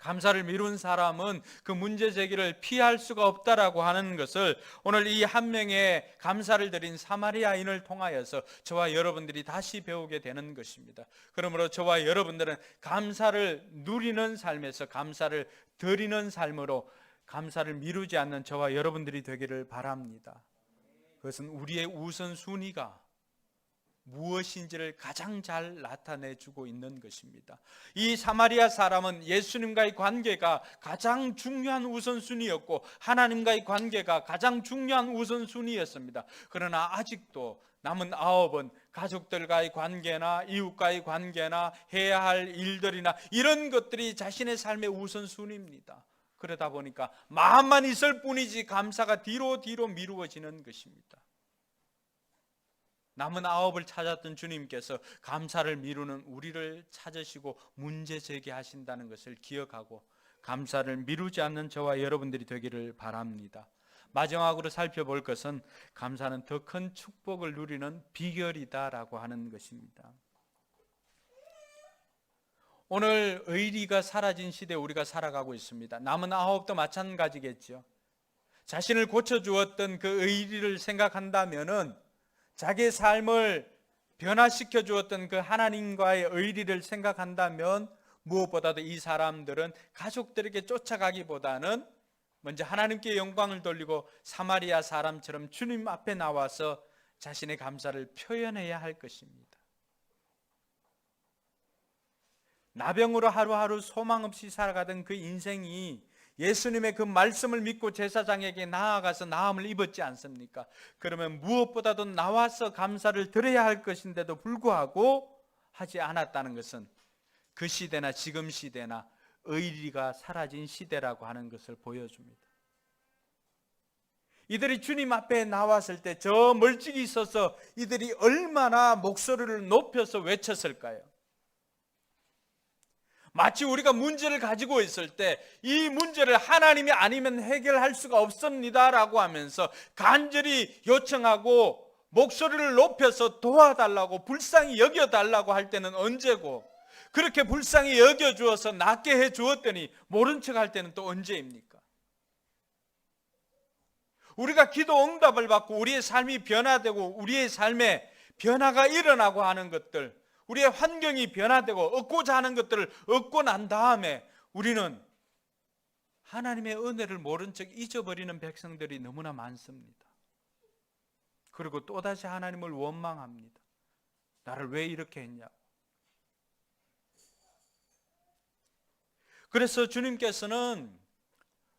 감사를 미룬 사람은 그 문제 제기를 피할 수가 없다라고 하는 것을 오늘 이 한 명의 감사를 드린 사마리아인을 통하여서 저와 여러분들이 다시 배우게 되는 것입니다. 그러므로 저와 여러분들은 감사를 누리는 삶에서 감사를 드리는 삶으로 감사를 미루지 않는 저와 여러분들이 되기를 바랍니다. 그것은 우리의 우선순위가 무엇인지를 가장 잘 나타내주고 있는 것입니다. 이 사마리아 사람은 예수님과의 관계가 가장 중요한 우선순위였고 하나님과의 관계가 가장 중요한 우선순위였습니다. 그러나 아직도 남은 9은 가족들과의 관계나 이웃과의 관계나 해야 할 일들이나 이런 것들이 자신의 삶의 우선순위입니다. 그러다 보니까 마음만 있을 뿐이지 감사가 뒤로 미루어지는 것입니다. 남은 9을 찾았던 주님께서 감사를 미루는 우리를 찾으시고 문제 제기하신다는 것을 기억하고 감사를 미루지 않는 저와 여러분들이 되기를 바랍니다. 마지막으로 살펴볼 것은 감사는 더 큰 축복을 누리는 비결이다라고 하는 것입니다. 오늘 의리가 사라진 시대에 우리가 살아가고 있습니다. 남은 9도 마찬가지겠죠. 자신을 고쳐주었던 그 의리를 생각한다면은 자기의 삶을 변화시켜 주었던 그 하나님과의 의리를 생각한다면 무엇보다도 이 사람들은 가족들에게 쫓아가기보다는 먼저 하나님께 영광을 돌리고 사마리아 사람처럼 주님 앞에 나와서 자신의 감사를 표현해야 할 것입니다. 나병으로 하루하루 소망 없이 살아가던 그 인생이 예수님의 그 말씀을 믿고 제사장에게 나아가서 나음을 입었지 않습니까? 그러면 무엇보다도 나와서 감사를 드려야 할 것인데도 불구하고 하지 않았다는 것은 그 시대나 지금 시대나 의리가 사라진 시대라고 하는 것을 보여줍니다. 이들이 주님 앞에 나왔을 때 저 멀찍이 있어서 이들이 얼마나 목소리를 높여서 외쳤을까요? 마치 우리가 문제를 가지고 있을 때 이 문제를 하나님이 아니면 해결할 수가 없습니다라고 하면서 간절히 요청하고 목소리를 높여서 도와달라고 불쌍히 여겨달라고 할 때는 언제고 그렇게 불쌍히 여겨주어서 낫게 해주었더니 모른 척할 때는 또 언제입니까? 우리가 기도 응답을 받고 우리의 삶이 변화되고 우리의 삶에 변화가 일어나고 하는 것들 우리의 환경이 변화되고 얻고자 하는 것들을 얻고 난 다음에 우리는 하나님의 은혜를 모른 척 잊어버리는 백성들이 너무나 많습니다. 그리고 또다시 하나님을 원망합니다. 나를 왜 이렇게 했냐고. 그래서 주님께서는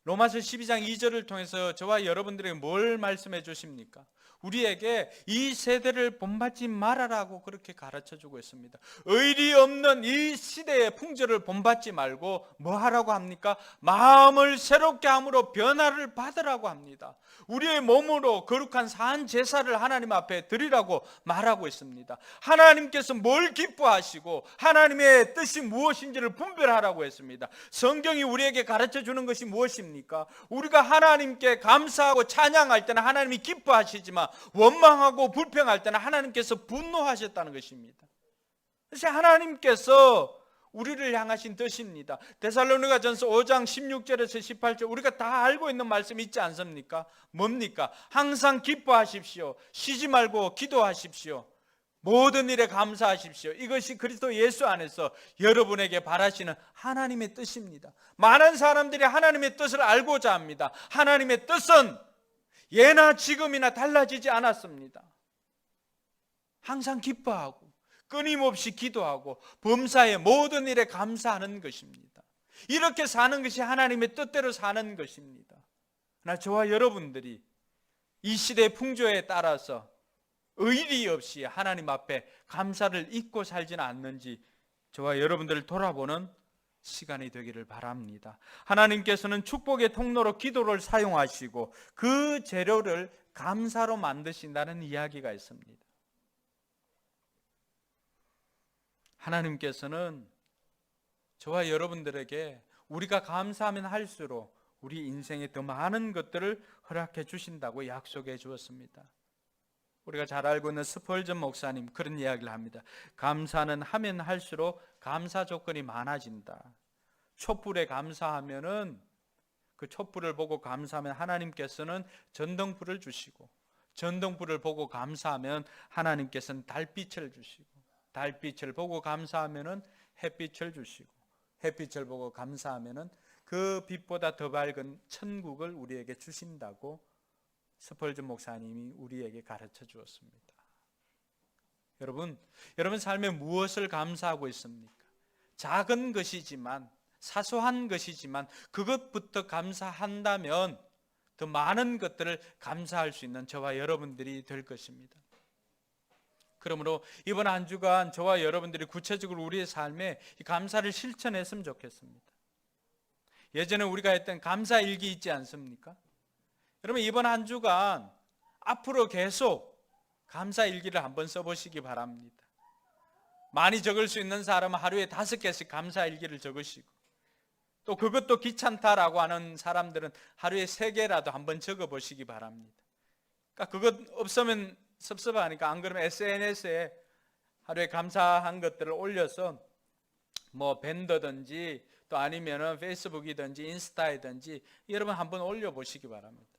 로마서 12장 2절을 통해서 저와 여러분들에게 뭘 말씀해 주십니까? 우리에게 이 세대를 본받지 말아라고 그렇게 가르쳐주고 있습니다. 의리 없는 이 시대의 풍조를 본받지 말고 뭐 하라고 합니까? 마음을 새롭게 함으로 변화를 받으라고 합니다. 우리의 몸으로 거룩한 산 제사를 하나님 앞에 드리라고 말하고 있습니다. 하나님께서 뭘 기뻐하시고 하나님의 뜻이 무엇인지를 분별하라고 했습니다. 성경이 우리에게 가르쳐주는 것이 무엇입니까? 우리가 하나님께 감사하고 찬양할 때는 하나님이 기뻐하시지만 원망하고 불평할 때는 하나님께서 분노하셨다는 것입니다. 그래서 하나님께서 우리를 향하신 뜻입니다. 데살로니가전서 5장 16절에서 18절 우리가 다 알고 있는 말씀이 있지 않습니까? 뭡니까? 항상 기뻐하십시오. 쉬지 말고 기도하십시오. 모든 일에 감사하십시오. 이것이 그리스도 예수 안에서 여러분에게 바라시는 하나님의 뜻입니다. 많은 사람들이 하나님의 뜻을 알고자 합니다. 하나님의 뜻은 예나 지금이나 달라지지 않았습니다. 항상 기뻐하고 끊임없이 기도하고 범사의 모든 일에 감사하는 것입니다. 이렇게 사는 것이 하나님의 뜻대로 사는 것입니다. 그러나 저와 여러분들이 이 시대의 풍조에 따라서 의리 없이 하나님 앞에 감사를 잊고 살지는 않는지 저와 여러분들을 돌아보는 시간이 되기를 바랍니다. 하나님께서는 축복의 통로로 기도를 사용하시고 그 재료를 감사로 만드신다는 이야기가 있습니다. 하나님께서는 저와 여러분들에게 우리가 감사하면 할수록 우리 인생에 더 많은 것들을 허락해 주신다고 약속해 주었습니다. 우리가 잘 알고 있는 스펄전 목사님 그런 이야기를 합니다. 감사는 하면 할수록 감사 조건이 많아진다. 촛불에 감사하면은 그 촛불을 보고 감사하면 하나님께서는 전등불을 주시고, 전등불을 보고 감사하면 하나님께서는 달빛을 주시고, 달빛을 보고 감사하면은 햇빛을 주시고, 햇빛을 보고 감사하면은 그 빛보다 더 밝은 천국을 우리에게 주신다고 스펄전 목사님이 우리에게 가르쳐 주었습니다. 여러분 삶에 무엇을 감사하고 있습니까? 작은 것이지만, 사소한 것이지만 그것부터 감사한다면 더 많은 것들을 감사할 수 있는 저와 여러분들이 될 것입니다. 그러므로 이번 한 주간 저와 여러분들이 구체적으로 우리의 삶에 이 감사를 실천했으면 좋겠습니다. 예전에 우리가 했던 감사일기 있지 않습니까? 여러분 이번 한 주간 앞으로 계속 감사일기를 한번 써보시기 바랍니다. 많이 적을 수 있는 사람은 하루에 5개씩 감사일기를 적으시고, 또 그것도 귀찮다라고 하는 사람들은 하루에 3개라도 한번 적어보시기 바랍니다. 그러니까 그것 없으면 섭섭하니까 안 그러면 SNS에 하루에 감사한 것들을 올려서 뭐 밴더든지 또 아니면은 페이스북이든지 인스타이든지 여러분 한번 올려보시기 바랍니다.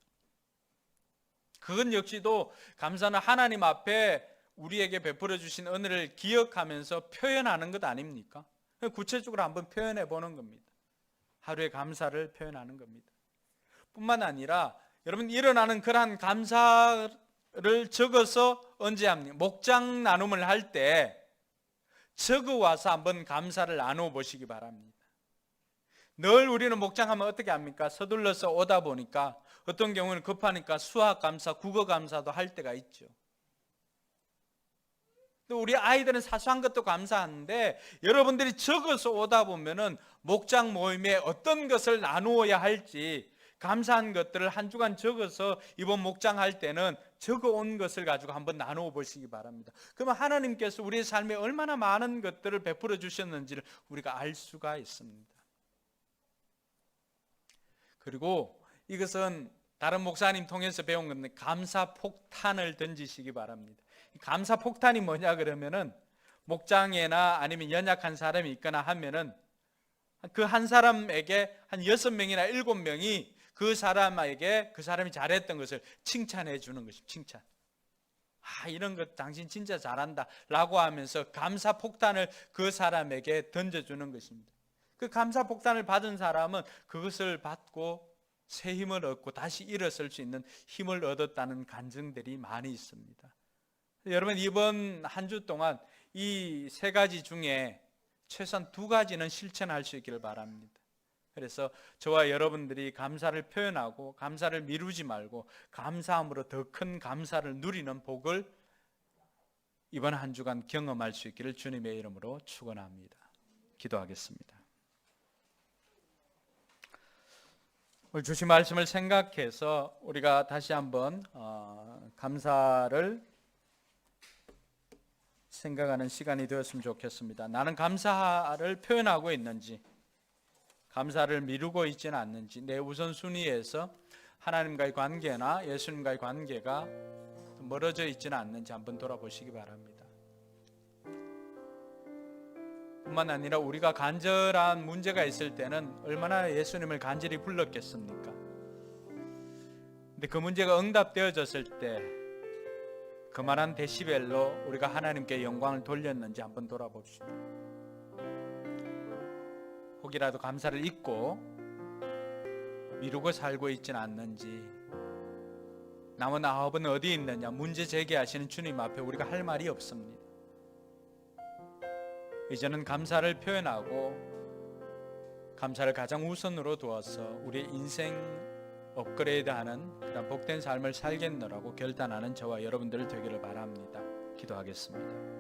그건 역시도 감사는 하나님 앞에 우리에게 베풀어 주신 은혜를 기억하면서 표현하는 것 아닙니까? 구체적으로 한번 표현해 보는 겁니다. 하루의 감사를 표현하는 겁니다. 뿐만 아니라 여러분 일어나는 그러한 감사를 적어서 언제 합니까? 목장 나눔을 할 때 적어와서 한번 감사를 나누어 보시기 바랍니다. 늘 우리는 목장하면 어떻게 합니까? 서둘러서 오다 보니까 어떤 경우는 급하니까 수학 감사, 국어 감사도 할 때가 있죠. 또 우리 아이들은 사소한 것도 감사하는데 여러분들이 적어서 오다 보면은 목장 모임에 어떤 것을 나누어야 할지 감사한 것들을 한 주간 적어서 이번 목장 할 때는 적어온 것을 가지고 한번 나누어 보시기 바랍니다. 그러면 하나님께서 우리의 삶에 얼마나 많은 것들을 베풀어 주셨는지를 우리가 알 수가 있습니다. 그리고 이것은 다른 목사님 통해서 배운 건데 감사 폭탄을 던지시기 바랍니다. 감사 폭탄이 뭐냐 그러면은 목장에나 아니면 연약한 사람이 있거나 하면은 그 한 사람에게 한 6명이나 7명이 그 사람에게 그 사람이 잘했던 것을 칭찬해 주는 것입니다. 칭찬. 이런 것 당신 진짜 잘한다 라고 하면서 감사 폭탄을 그 사람에게 던져주는 것입니다. 그 감사 폭탄을 받은 사람은 그것을 받고 새 힘을 얻고 다시 일어설 수 있는 힘을 얻었다는 간증들이 많이 있습니다. 여러분 이번 한 주 동안 이 3가지 중에 최소한 2가지는 실천할 수 있기를 바랍니다. 그래서 저와 여러분들이 감사를 표현하고 감사를 미루지 말고 감사함으로 더 큰 감사를 누리는 복을 이번 한 주간 경험할 수 있기를 주님의 이름으로 축원합니다. 기도하겠습니다. 오늘 주신 말씀을 생각해서 우리가 다시 한번 감사를 생각하는 시간이 되었으면 좋겠습니다. 나는 감사를 표현하고 있는지, 감사를 미루고 있지는 않는지, 내 우선순위에서 하나님과의 관계나 예수님과의 관계가 멀어져 있지는 않는지 한번 돌아보시기 바랍니다. 뿐만 아니라 우리가 간절한 문제가 있을 때는 얼마나 예수님을 간절히 불렀겠습니까? 근데 그 문제가 응답되어졌을 때 그만한 데시벨로 우리가 하나님께 영광을 돌렸는지 한번 돌아봅시다. 혹이라도 감사를 잊고 미루고 살고 있지는 않는지, 남은 9은 어디 있느냐 문제 제기하시는 주님 앞에 우리가 할 말이 없습니다. 이제는 감사를 표현하고 감사를 가장 우선으로 두어서 우리의 인생 업그레이드하는 그런 복된 삶을 살겠노라고 결단하는 저와 여러분들 되기를 바랍니다. 기도하겠습니다.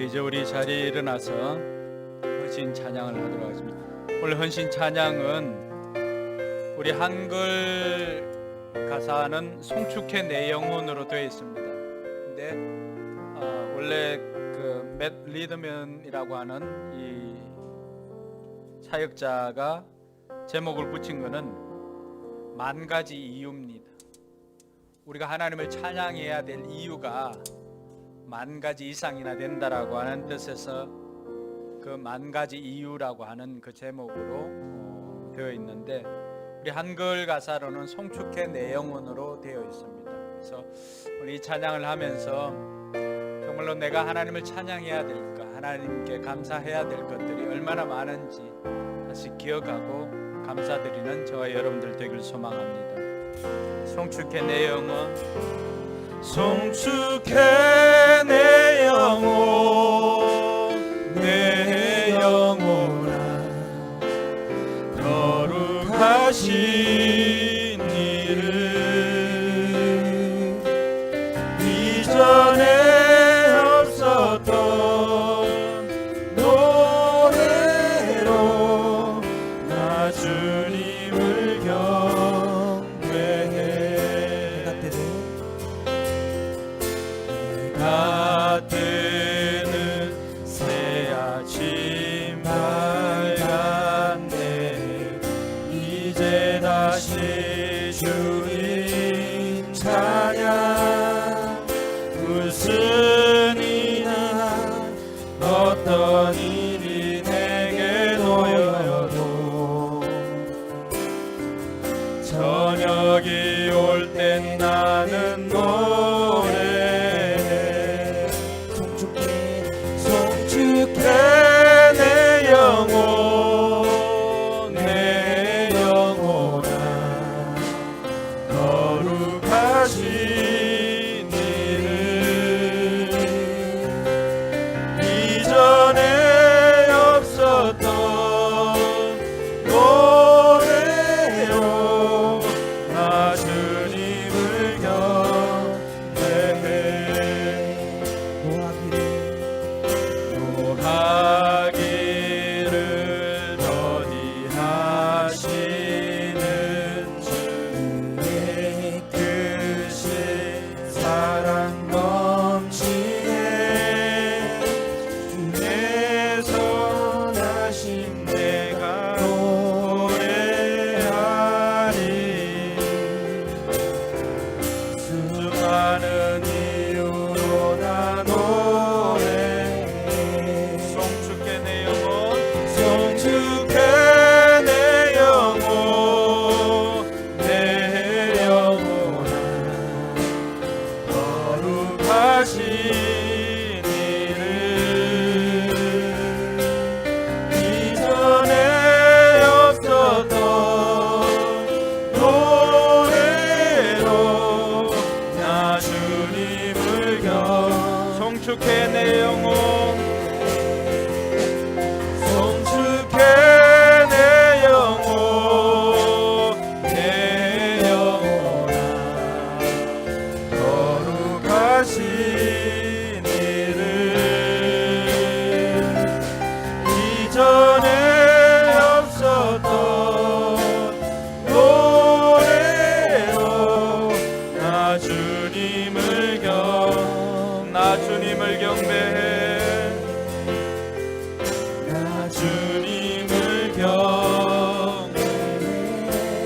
이제 우리 자리에 일어나서 헌신 찬양을 하도록 하겠습니다. 오늘 헌신 찬양은 우리 한글 가사는 송축해 내 영혼으로 되어 있습니다. 근데 원래 그 맷 리드맨이라고 하는 이 사역자가 제목을 붙인 것은 만 가지 이유입니다. 우리가 하나님을 찬양해야 될 이유가 만 가지 이상이나 된다라고 하는 뜻에서 그 만 가지 이유라고 하는 그 제목으로 되어 있는데 우리 한글 가사로는 송축해 내 영혼으로 되어 있습니다. 그래서 우리 이 찬양을 하면서 정말로 내가 하나님을 찬양해야 될까, 하나님께 감사해야 될 것들이 얼마나 많은지 다시 기억하고 감사드리는 저와 여러분들 되길 소망합니다. 송축해 내 영혼,
송축해 내 영혼 내 영혼아 거룩하신 이를 이전에 없었던 노래로 나 주님을 경배해 해가 뜨는 새 아침 밝았네 이제 다시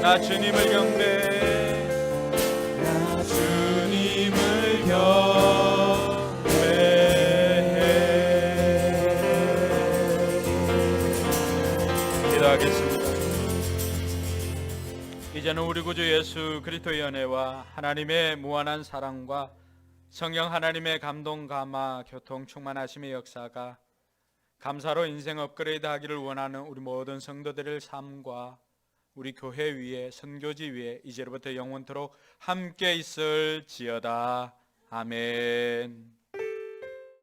나 주님을 경배,
나 주님을 경배해.
기도하겠습니다. 이제는 우리 구주 예수 그리스도의 은혜와 하나님의 무한한 사랑과 성령 하나님의 감동 감화 교통 충만하심의 역사가 감사로 인생 업그레이드 하기를 원하는 우리 모든 성도들의 삶과 우리 교회 위에 선교지 위에 이제로부터 영원토록 함께 있을지어다. 아멘.